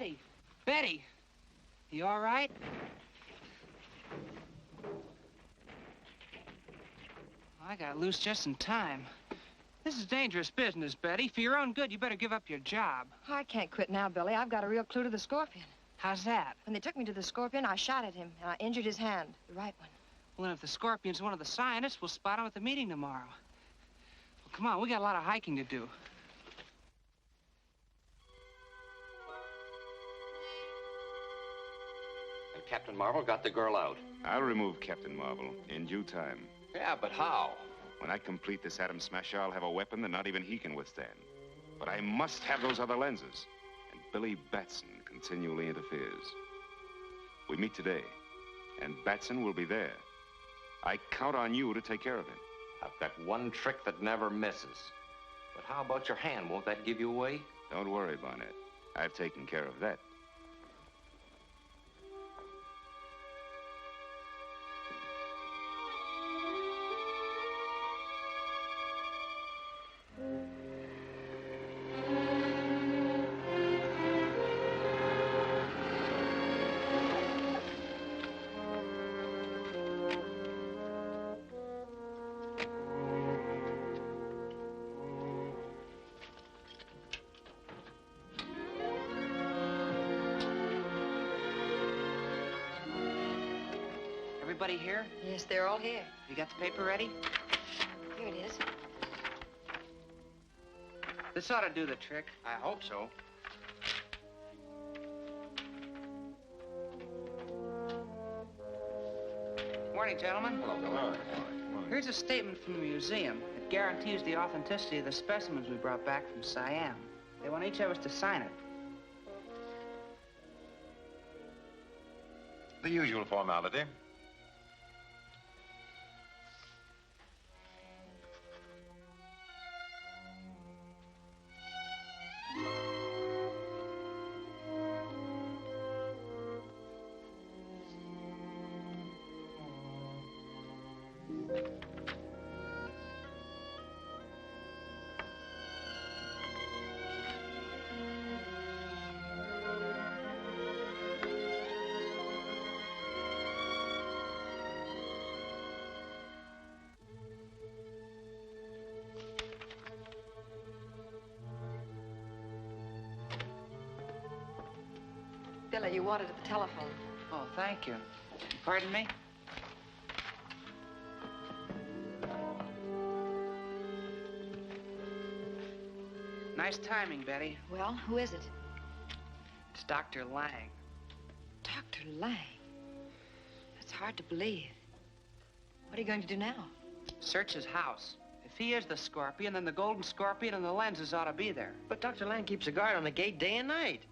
Betty. Betty! You all right? I got loose just in time. This is dangerous business, Betty. For your own good, you better give up your job. I can't quit now, Billy. I've got a real clue to the scorpion. How's that? When they took me to the scorpion, I shot at him, and I injured his hand, the right one. Well, if the scorpion's one of the scientists, we'll spot him at the meeting tomorrow. Well, come on, we got a lot of hiking to do. And Captain Marvel got the girl out. I'll remove Captain Marvel in due time. Yeah, but how? When I complete this atom smasher, I'll have a weapon that not even he can withstand. But I must have those other lenses. And Billy Batson continually interferes. We meet today, and Batson will be there. I count on you to take care of him. I've got one trick that never misses. But how about your hand? Won't that give you away? Don't worry, Barnett. I've taken care of that. Everybody here? Yes, they're all here. You got the paper ready? Here it is. This ought to do the trick. I hope so. Morning, gentlemen. Hello, Billy. Here's a statement from the museum. It guarantees the authenticity of the specimens we brought back from Siam. They want each of us to sign it. The usual formality. Billy, you wanted at the telephone. Oh, thank you. Pardon me? Nice timing, Betty. Well, who is it? It's Dr. Lang. Dr. Lang. That's hard to believe. What are you going to do now? Search his house. If he is the scorpion, then the golden scorpion and the lenses ought to be there. But Dr. Lang keeps a guard on the gate day and night.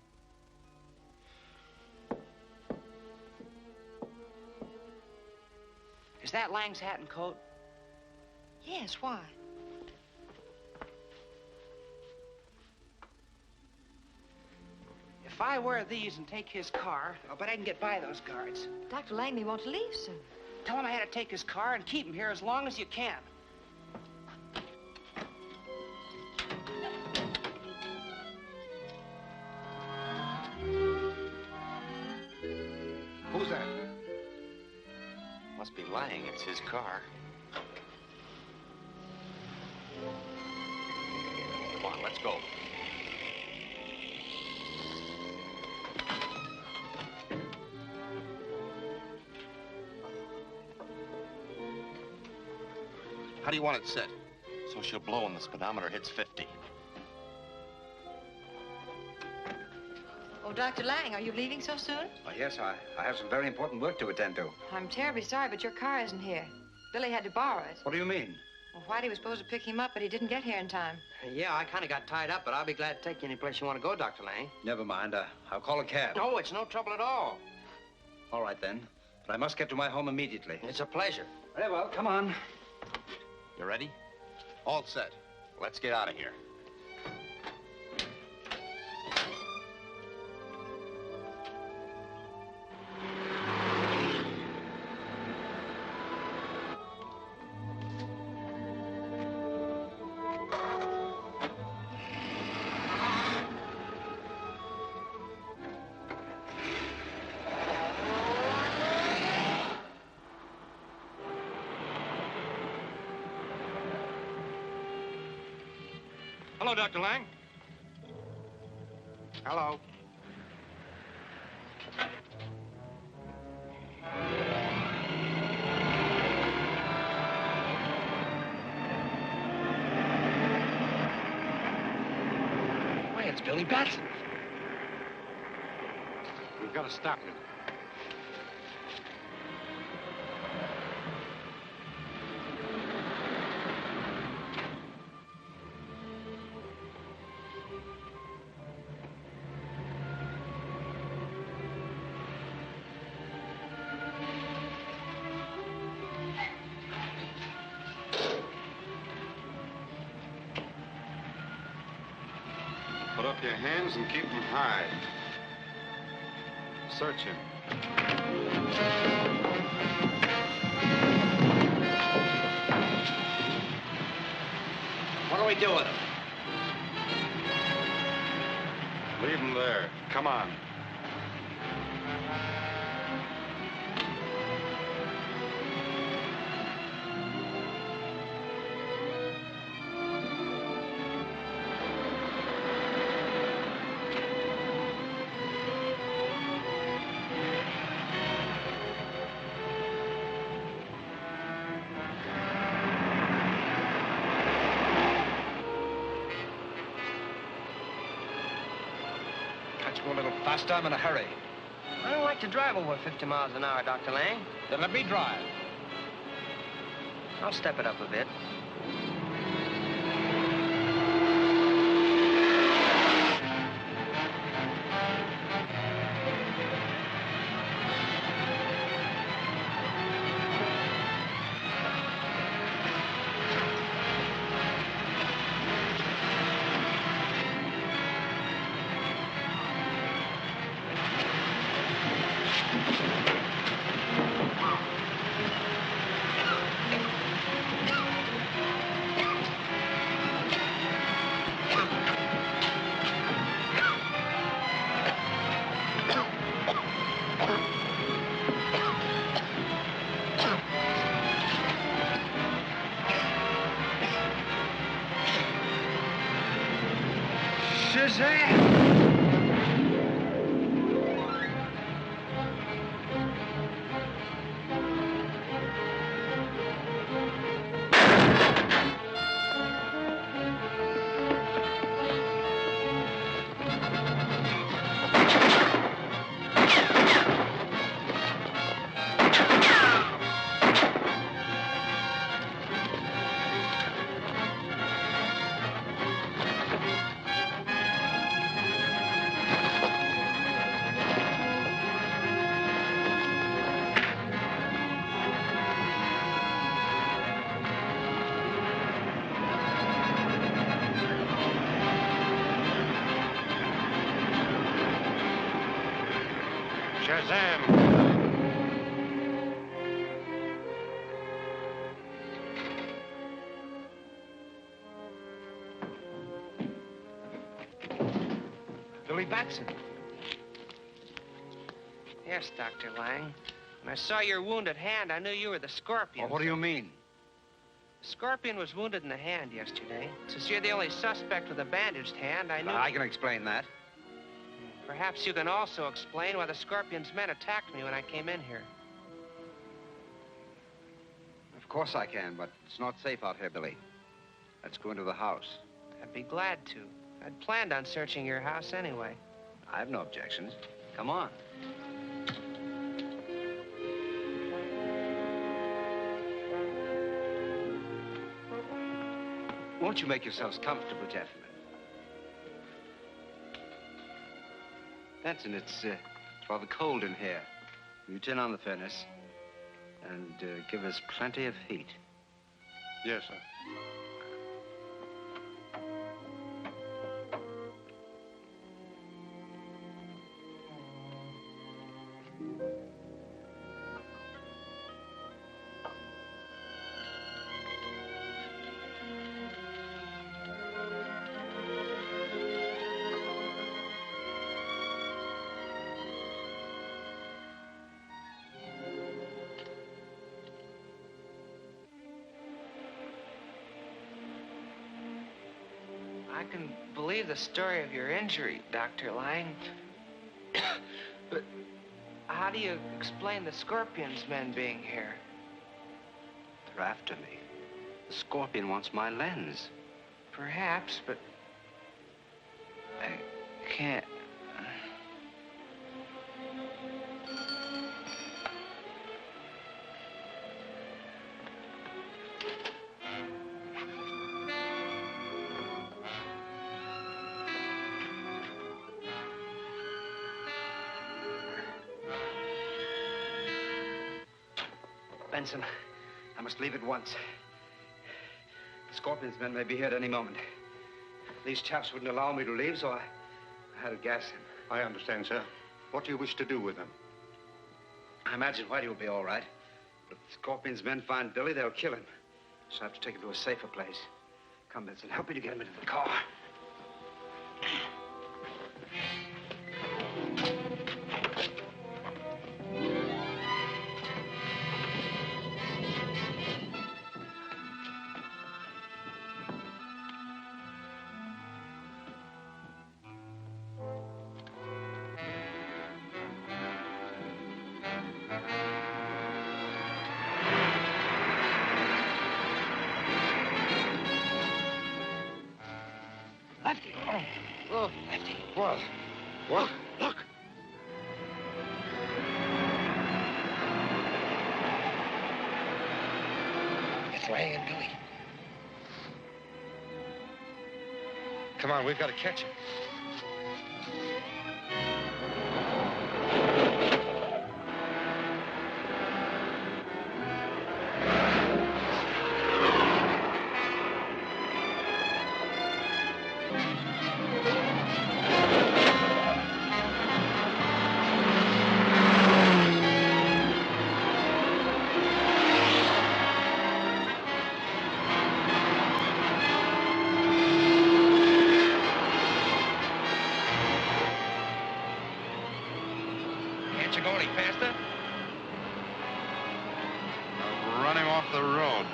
Is that Lang's hat and coat? Yes, why? If I wear these and take his car, I'll bet I can get by those guards. Dr. Lang may want to leave soon. Tell him I had to take his car and keep him here as long as you can. Who's that? Must be Lang. It's his car. Come on, let's go. How do you want it set? So she'll blow when the speedometer hits 50. Oh, Dr. Lang, are you leaving so soon? Yes, I have some very important work to attend to. I'm terribly sorry, but your car isn't here. Billy had to borrow it. What do you mean? Well, Whitey was supposed to pick him up, but he didn't get here in time. Yeah, I kind of got tied up, but I'll be glad to take you any place you want to go, Dr. Lang. Never mind. I'll call a cab. No, it's no trouble at all. All right, then. But I must get to my home immediately. It's a pleasure. Very well, come on. You ready? All set. Let's get out of here. Hello, Dr. Lang. Hello. Why, it's Billy Batson. We've got to stop him. Put up your hands and keep them high. Search him. What do we do with him? Leave him there. Come on. Can't you go a little faster? I'm in a hurry. I don't like to drive over 50 miles an hour, Dr. Lang. Then let me drive. I'll step it up a bit. Shazam! Shazam! Billy Batson. Yes, Dr. Lang. When I saw your wounded hand, I knew you were the Scorpion. Well, what do you mean? Scorpion was wounded in the hand yesterday. Since you're the only suspect with a bandaged hand, I knew... I can explain that. Perhaps you can also explain why the Scorpion's men attacked me when I came in here. Of course I can, but it's not safe out here, Billy. Let's go into the house. I'd be glad to. I'd planned on searching your house anyway. I have no objections. Come on. Won't you make yourselves comfortable, gentlemen? Benson, it's rather cold in here. You turn on the furnace and give us plenty of heat. Yes, sir. I can believe the story of your injury, Dr. Lang. But how do you explain the Scorpion's men being here? They're after me. The Scorpion wants my lens. Perhaps, but I can't. Benson, I must leave at once. The Scorpion's men may be here at any moment. These chaps wouldn't allow me to leave, so I had to gas him. I understand, sir. What do you wish to do with them? I imagine Whitey will be all right. But if the Scorpion's men find Billy, they'll kill him. So I have to take him to a safer place. Come, Benson, help me to get him into the car. Lefty. Oh, Lefty. What? What? Look. It's Ray and Billy. Come on, we've got to catch him. Can't you go any faster? I'll run him off the road.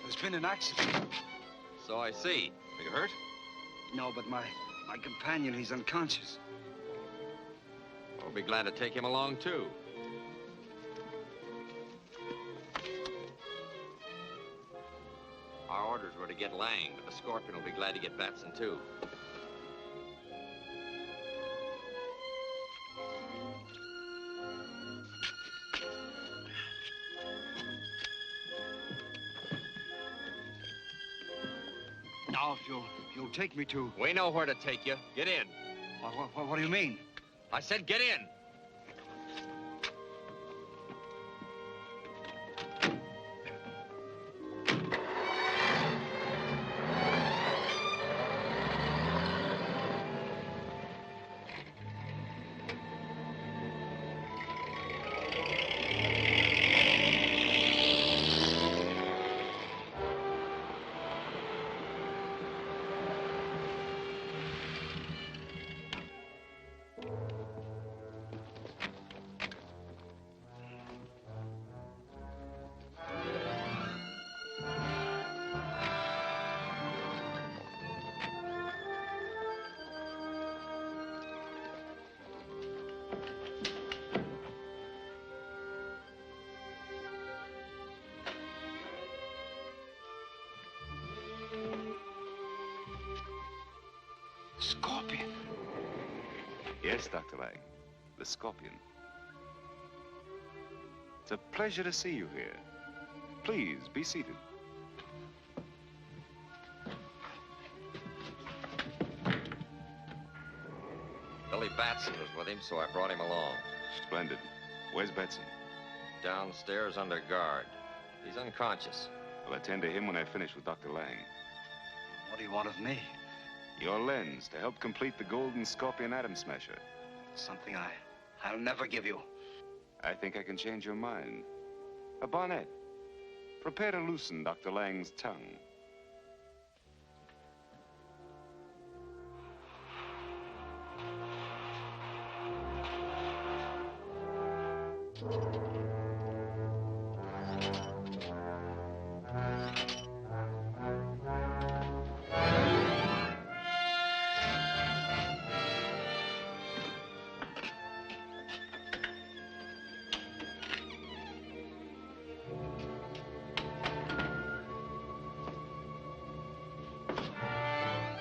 There's been an accident. So I see. Are you hurt? No, but my companion, he's unconscious. We'll be glad to take him along, too. Our orders were to get Lang, but the Scorpion will be glad to get Batson, too. Now, if you'll take me to... We know where to take you. Get in. What do you mean? I said get in. Scorpion. Yes, Dr. Lang. The Scorpion. It's a pleasure to see you here. Please, be seated. Billy Batson was with him, so I brought him along. Splendid. Where's Batson? Downstairs under guard. He's unconscious. I'll attend to him when I finish with Dr. Lang. What do you want of me? Your lens to help complete the golden scorpion atom smasher. Something I'll never give you. I think I can change your mind. A bonnet. Prepare to loosen Dr. Lang's tongue.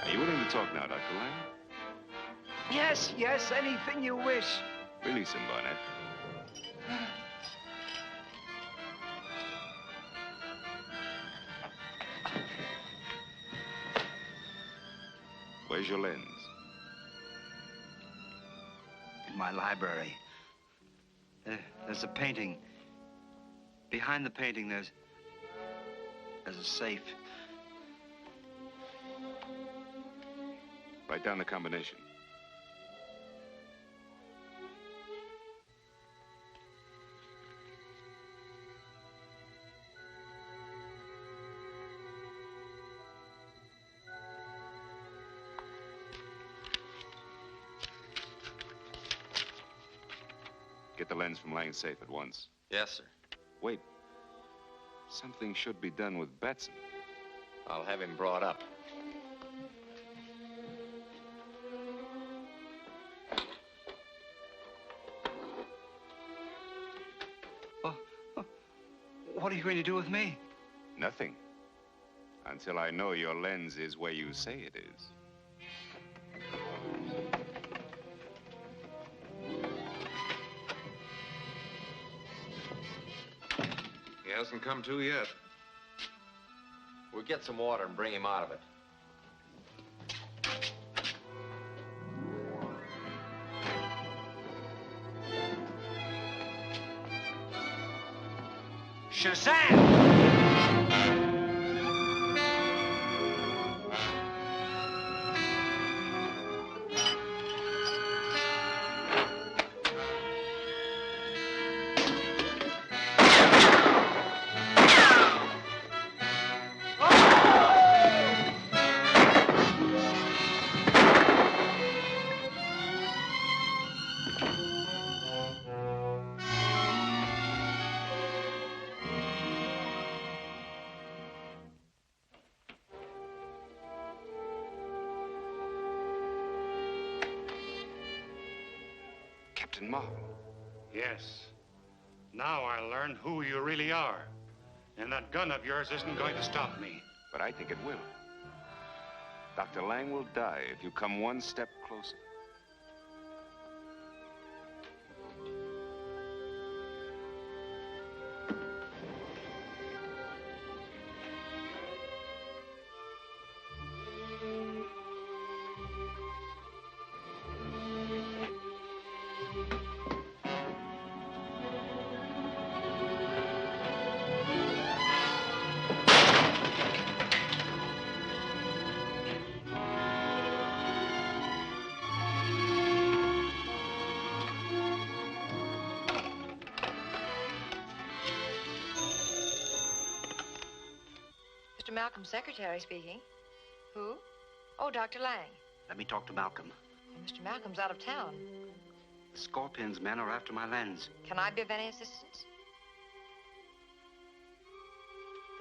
Are you willing to talk now, Dr. Lang? Yes, yes, anything you wish. Release him, Barnett. Where's your lens? In my library. There's a painting. Behind the painting, there's a safe. Write down the combination. Get the lens from Lang's safe at once. Yes, sir. Wait. Something should be done with Batson. I'll have him brought up. What are you going to do with me? Nothing. Until I know your lens is where you say it is. He hasn't come to yet. We'll get some water and bring him out of it. Shazam! Captain Marvel. Yes. Now I'll learn who you really are. And that gun of yours isn't going to stop me. But I think it will. Dr. Lang will die if you come one step closer. Mr. Malcolm's secretary speaking. Who? Oh, Dr. Lang. Let me talk to Malcolm. Mr. Malcolm's out of town. The Scorpion's men are after my lens. Can I be of any assistance?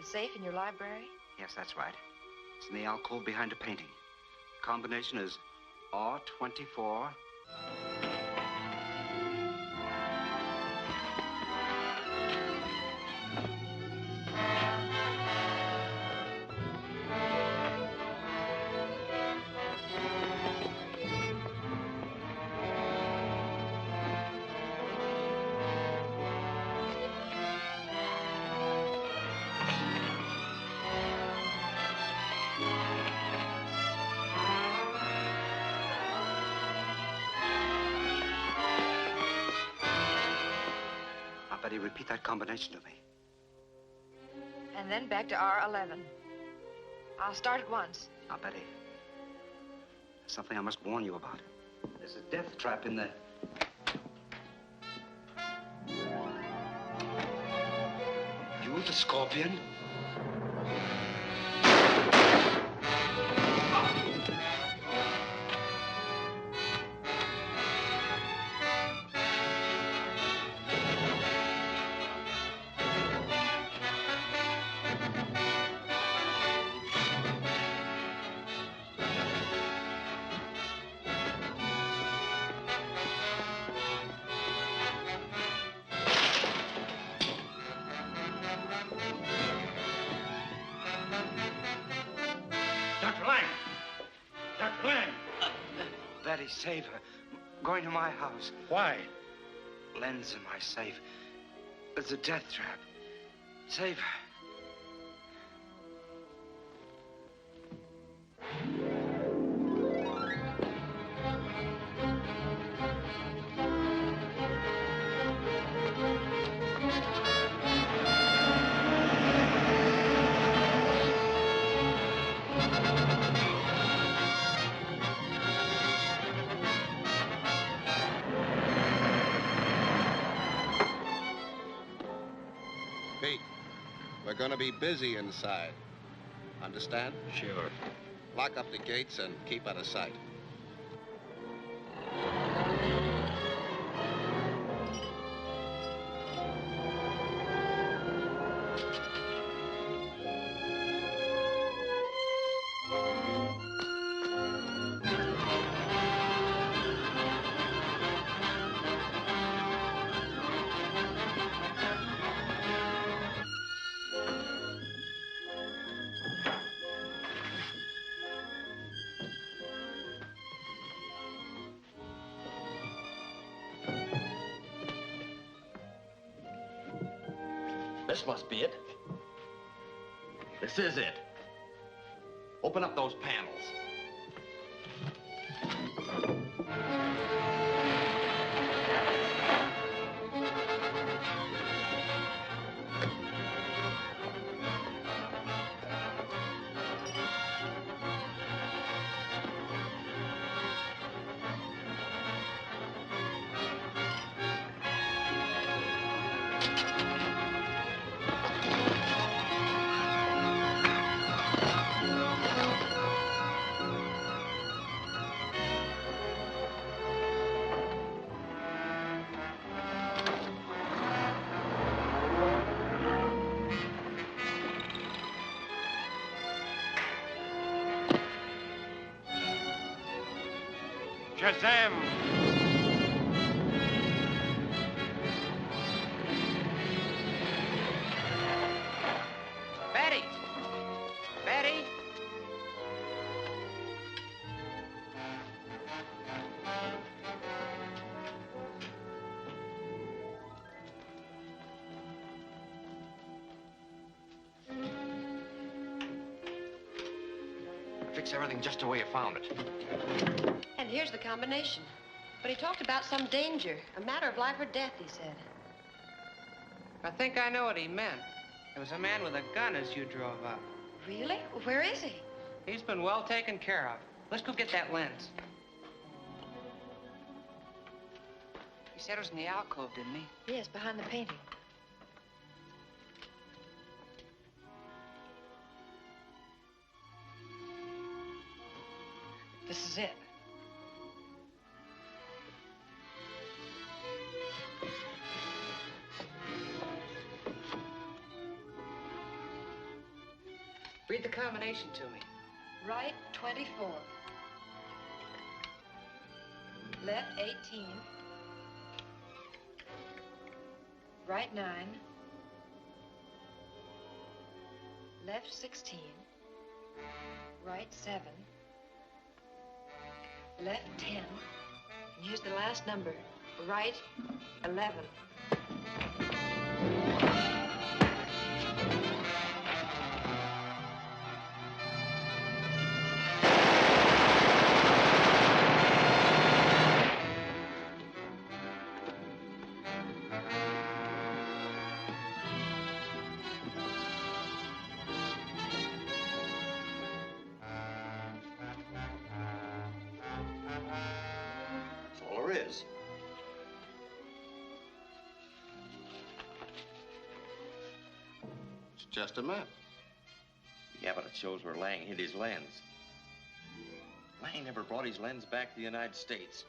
The safe in your library? Yes, that's right. It's in the alcove behind a painting. The combination is R24. Betty, repeat that combination to me. And then back to R11. I'll start at once. Now, Betty, there's something I must warn you about. There's a death trap in there. You the Scorpion? Betty, save her. I'm going to my house. Why? Lens in my safe. There's a death trap. Save her. Pete, we're gonna be busy inside. Understand? Sure. Lock up the gates and keep out of sight. This must be it. This is it. Open up those panels. Shazam! Betty! Betty! Fix everything just the way you found it. And here's the combination. But he talked about some danger, a matter of life or death, he said. I think I know what he meant. There was a man with a gun as you drove up. Really? Well, where is he? He's been well taken care of. Let's go get that lens. He said it was in the alcove, didn't he? Yes, behind the painting. This is it. Read the combination to me. Right 24. Left 18. Right 9. Left 16. Right 7. Left 10. And here's the last number. Right 11. Just a map. Yeah, but it shows where Lang hid his lens. Lang never brought his lens back to the United States.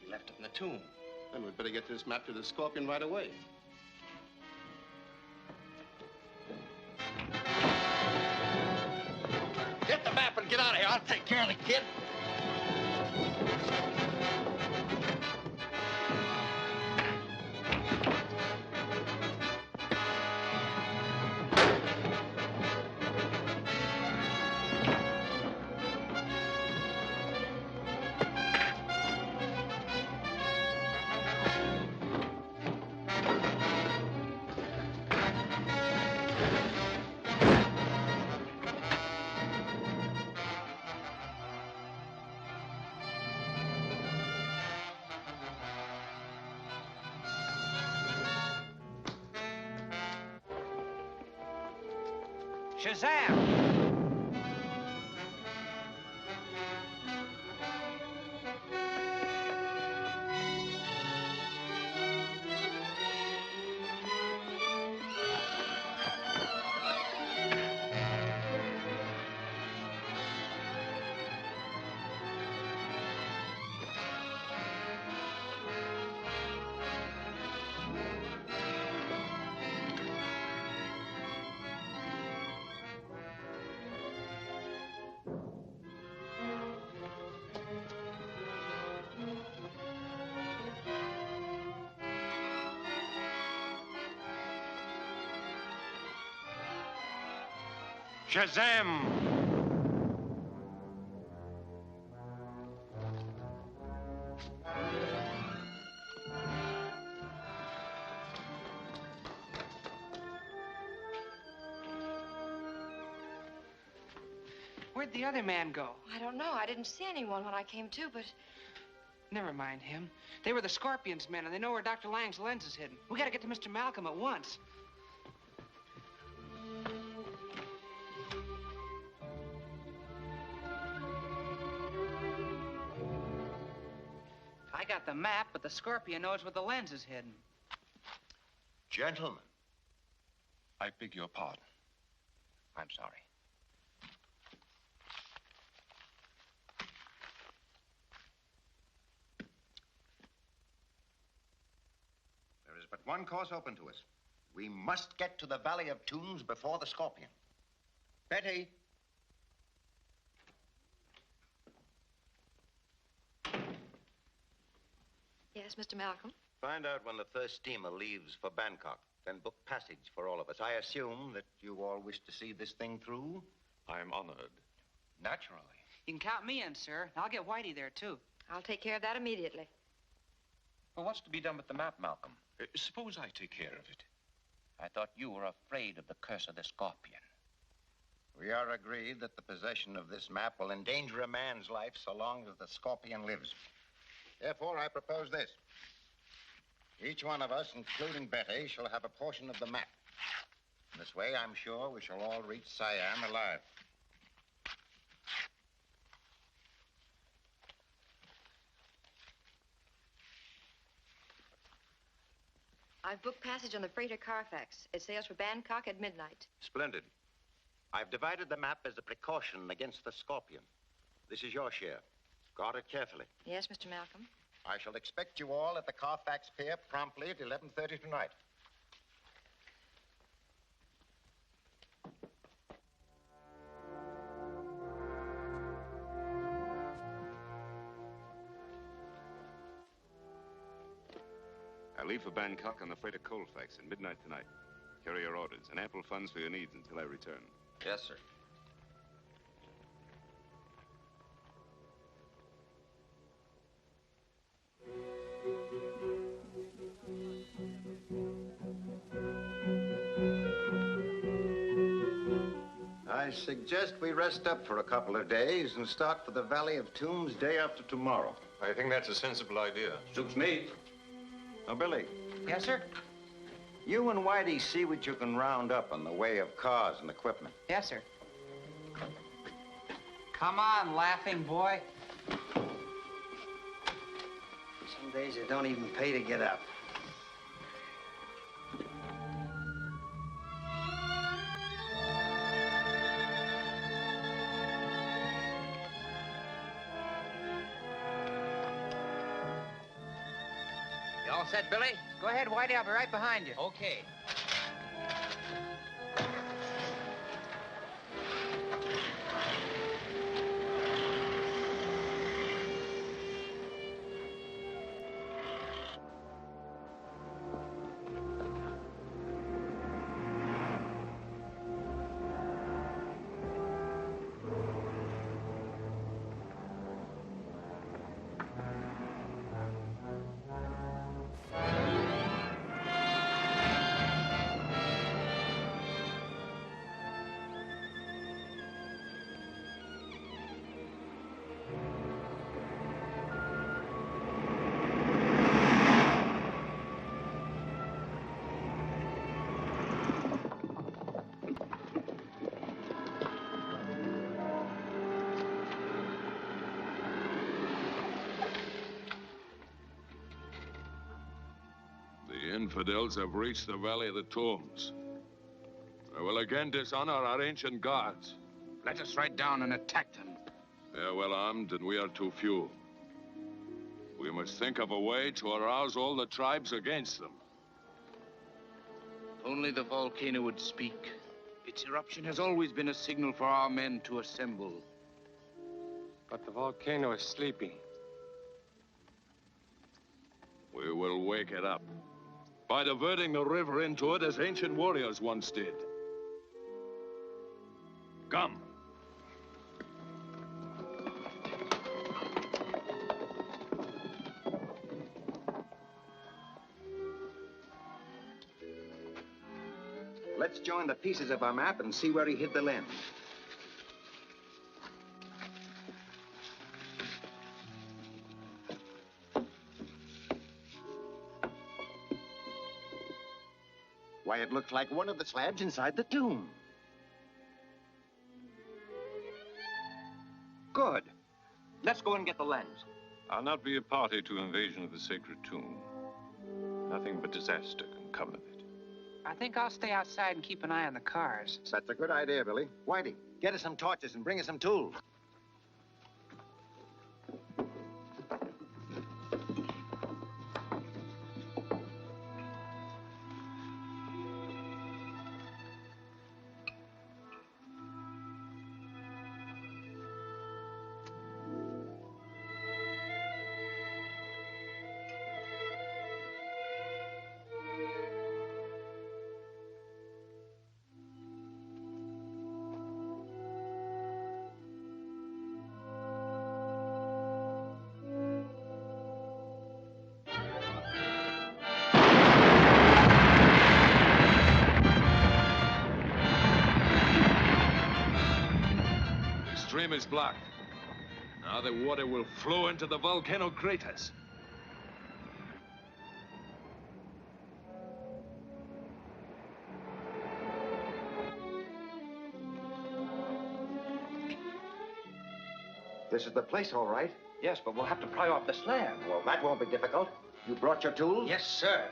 He left it in the tomb. Then we'd better get this map to the Scorpion right away. Get the map and get out of here. I'll take care of the kid. Shazam! Shazam! Where'd the other man go? I don't know. I didn't see anyone when I came to, but... Never mind him. They were the Scorpion's men, and they know where Dr. Lang's lens is hidden. We gotta get to Mr. Malcolm at once. I got the map, but the Scorpion knows where the lens is hidden. Gentlemen. I beg your pardon. I'm sorry. There is but one course open to us. We must get to the Valley of Tombs before the Scorpion. Betty. Yes, Mr. Malcolm? Find out when the first steamer leaves for Bangkok, then book passage for all of us. I assume that you all wish to see this thing through? I'm honored. Naturally. You can count me in, sir. I'll get Whitey there, too. I'll take care of that immediately. Well, what's to be done with the map, Malcolm? Suppose I take care of it. I thought you were afraid of the curse of the Scorpion. We are agreed that the possession of this map will endanger a man's life so long as the Scorpion lives. Therefore, I propose this. Each one of us, including Betty, shall have a portion of the map. This way, I'm sure we shall all reach Siam alive. I've booked passage on the freighter Carfax. It sails for Bangkok at midnight. Splendid. I've divided the map as a precaution against the Scorpion. This is your share. Guard it carefully. Yes, Mr. Malcolm? I shall expect you all at the Carfax Pier promptly at 11:30 tonight. I leave for Bangkok on the freighter Colfax at midnight tonight. Carry your orders and ample funds for your needs until I return. Yes, sir. I suggest we rest up for a couple of days and start for the Valley of Tombs day after tomorrow. I think that's a sensible idea. Suits me. Now, Billy. Yes, sir? You and Whitey see what you can round up in the way of cars and equipment. Yes, sir. Come on, laughing boy. Some days it don't even pay to get up. set, Billy? Go ahead, Whitey. I'll be right behind you. Okay. The infidels have reached the Valley of the Tombs. They will again dishonor our ancient gods. Let us ride down and attack them. They are well armed, and we are too few. We must think of a way to arouse all the tribes against them. Only the volcano would speak. Its eruption has always been a signal for our men to assemble. But the volcano is sleeping. We will wake it up by diverting the river into it as ancient warriors once did. Come. Let's join the pieces of our map and see where he hid the lens. Why, it looks like one of the slabs inside the tomb. Good. Let's go and get the lens. I'll not be a party to invasion of the sacred tomb. Nothing but disaster can come of it. I think I'll stay outside and keep an eye on the cars. That's a good idea, Billy. Whitey, get us some torches and bring us some tools. Stream is blocked. Now the water will flow into the volcano craters. This is the place, all right. Yes, but we'll have to pry off the slab. Well, that won't be difficult. You brought your tools? Yes, sir.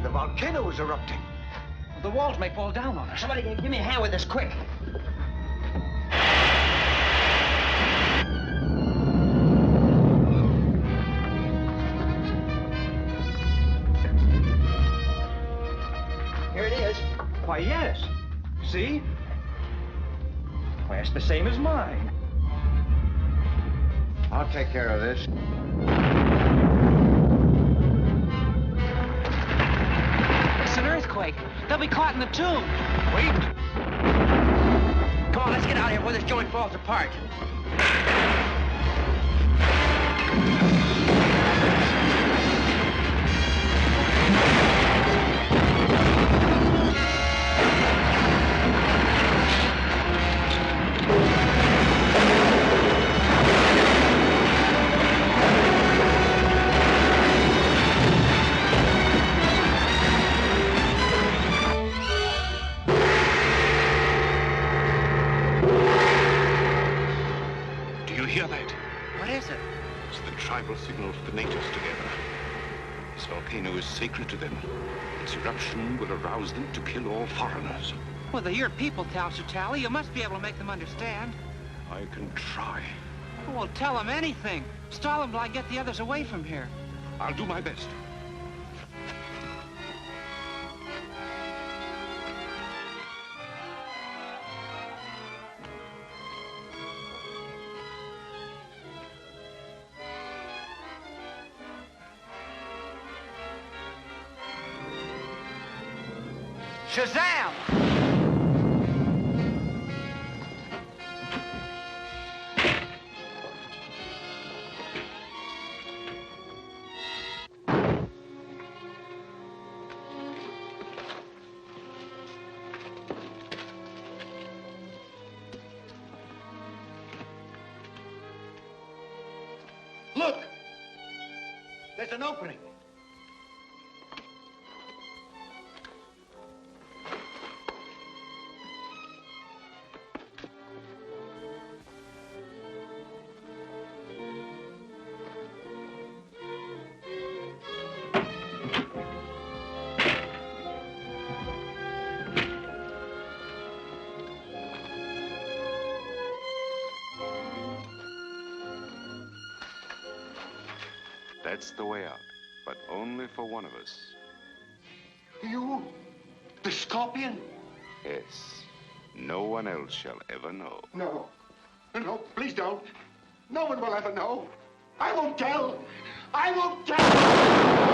The volcano is erupting. The walls may fall down on us. Somebody give me a hand with this, quick. Here it is. Why, yes. See? Why, it's the same as mine. I'll take care of this. It's an earthquake. They'll be caught in the tomb. Wait. Come on, let's get out of here before this joint falls apart. Do you hear that? What is it? It's the tribal signal for the natives together. It's volcano is sacred to them. Its eruption will arouse them to kill all foreigners. Well, they're your people, Tally. You must be able to make them understand. I can try. Well, tell them anything. Stall them till I get the others away from here. I'll do my best. Shazam! Look! There's an opening. That's the way out, but only for one of us. You? The Scorpion? Yes. No one else shall ever know. No. No, please don't. No one will ever know. I won't tell. I won't tell.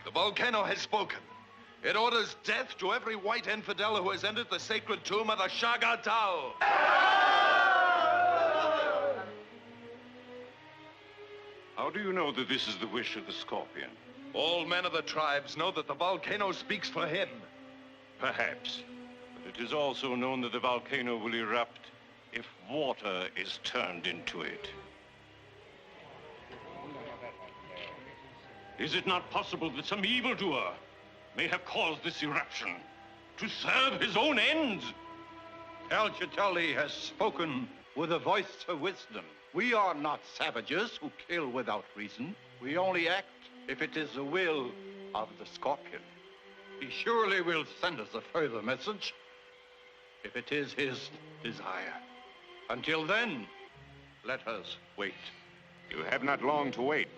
The volcano has spoken. It orders death to every white infidel who has entered the sacred tomb of the Shagatal. How do you know that this is the wish of the Scorpion? All men of the tribes know that the volcano speaks for him. Perhaps. But it is also known that the volcano will erupt if water is turned into it. Is it not possible that some evildoer may have caused this eruption to serve his own ends? Coincidentally has spoken with a voice of wisdom. We are not savages who kill without reason. We only act if it is the will of the Scorpion. He surely will send us a further message if it is his desire. Until then, let us wait. You have not long to wait.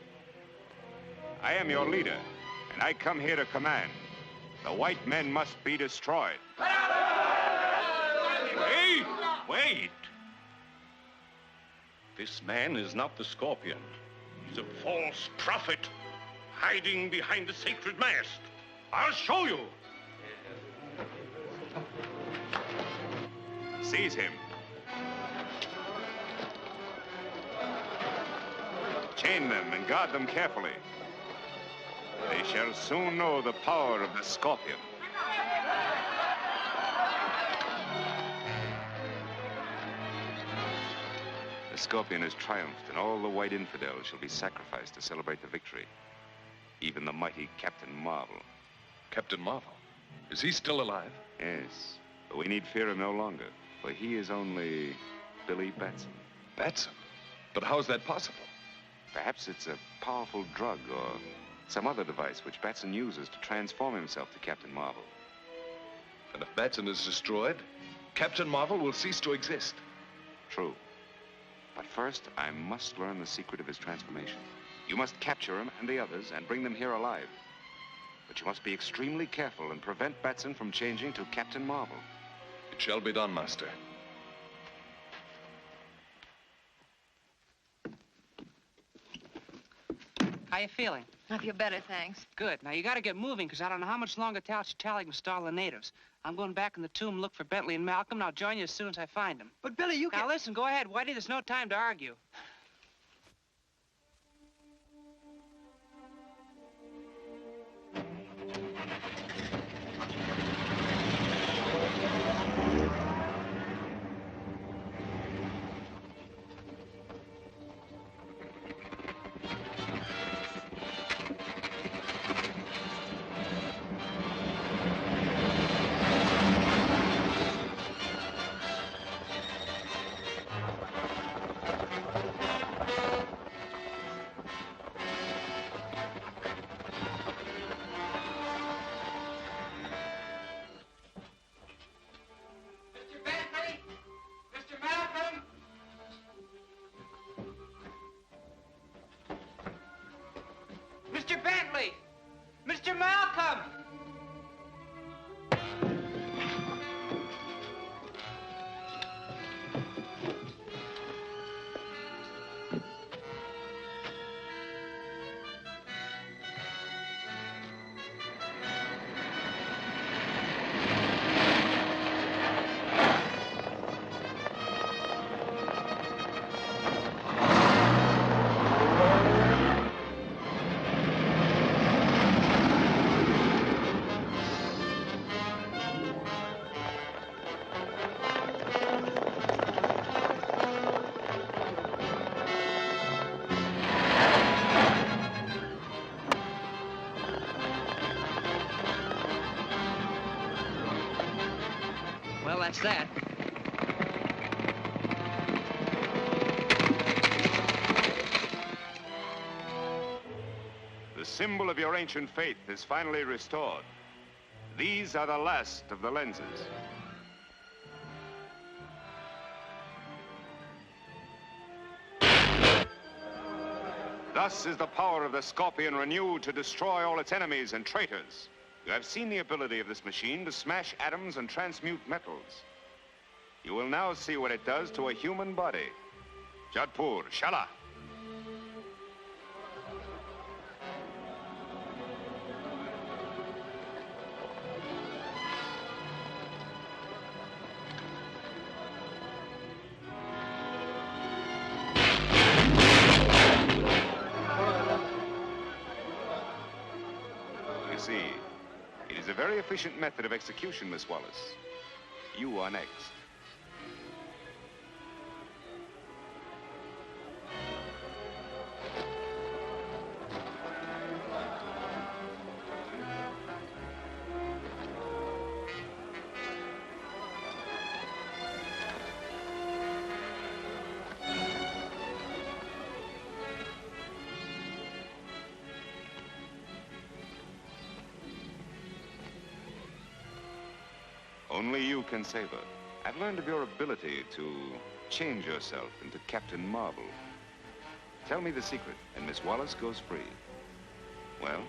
I am your leader, and I come here to command. The white men must be destroyed. Wait! Wait! This man is not the Scorpion. He's a false prophet hiding behind the sacred mast. I'll show you. Seize him. Chain them and guard them carefully. They shall soon know the power of the Scorpion. The Scorpion has triumphed, and all the white infidels shall be sacrificed to celebrate the victory. Even the mighty Captain Marvel. Captain Marvel? Is he still alive? Yes, but we need fear him no longer, for he is only Billy Batson. Batson? But how's that possible? Perhaps it's a powerful drug or some other device which Batson uses to transform himself to Captain Marvel. And if Batson is destroyed, Captain Marvel will cease to exist. True. But first, I must learn the secret of his transformation. You must capture him and the others and bring them here alive. But you must be extremely careful and prevent Batson from changing to Captain Marvel. It shall be done, Master. you feeling? I feel better, thanks. Good. Now, you got to get moving, because I don't know how much longer Tally can stall the natives. I'm going back in the tomb to look for Bentley and Malcolm, and I'll join you as soon as I find them. But, Billy, you Now, listen, go ahead, Whitey. There's no time to argue. Mr. Bentley! Mr. Malcolm! Well, that's that. The symbol of your ancient faith is finally restored. These are the last of the lenses. Thus is the power of the Scorpion renewed to destroy all its enemies and traitors. You have seen the ability of this machine to smash atoms and transmute metals. You will now see what it does to a human body. Jadpur, Shala. You see, it is a very efficient method of execution, Miss Wallace. You are next. Only you can save her. I've learned of your ability to change yourself into Captain Marvel. Tell me the secret, and Miss Wallace goes free. Well?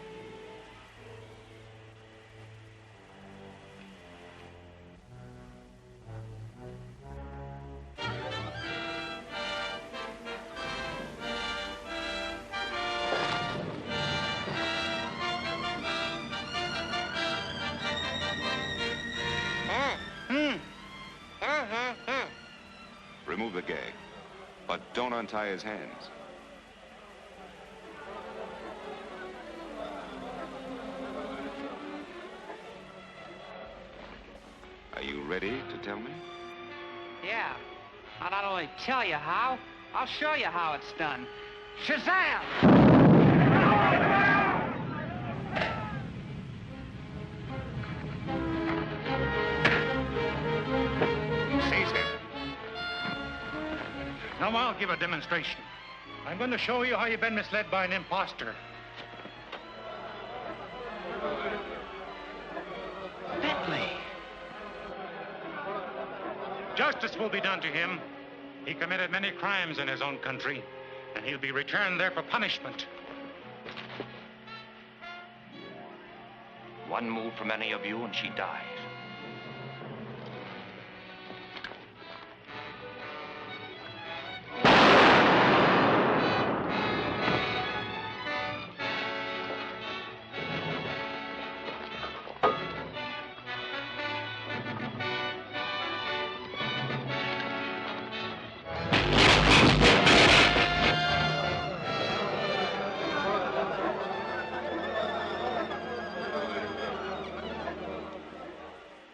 Remove the gag, but don't untie his hands. Are you ready to tell me? Yeah. I'll not only tell you how, I'll show you how it's done. Shazam! Now I'll give a demonstration. I'm going to show you how you've been misled by an imposter. Bentley. Justice will be done to him. He committed many crimes in his own country, and he'll be returned there for punishment. One move from any of you and she dies.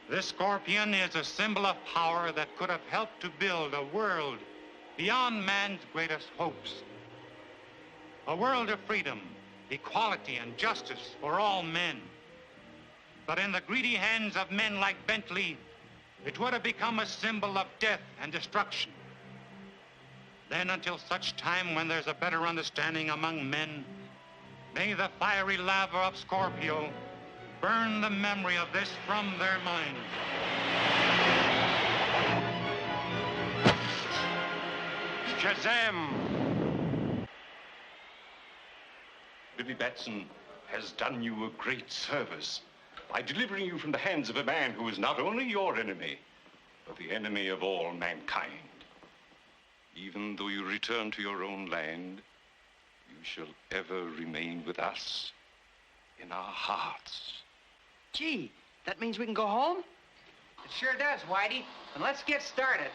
This scorpion is a symbol of power that could have helped to build a world beyond man's greatest hopes. A world of freedom, equality, and justice for all men. But in the greedy hands of men like Bentley, it would have become a symbol of death and destruction. Then, until such time when there's a better understanding among men, may the fiery lava of Scorpio burn the memory of this from their minds. Shazam! Billy Batson has done you a great service by delivering you from the hands of a man who is not only your enemy, but the enemy of all mankind. Even though you return to your own land, you shall ever remain with us in our hearts. Gee, that means we can go home? It sure does, Whitey. And let's get started.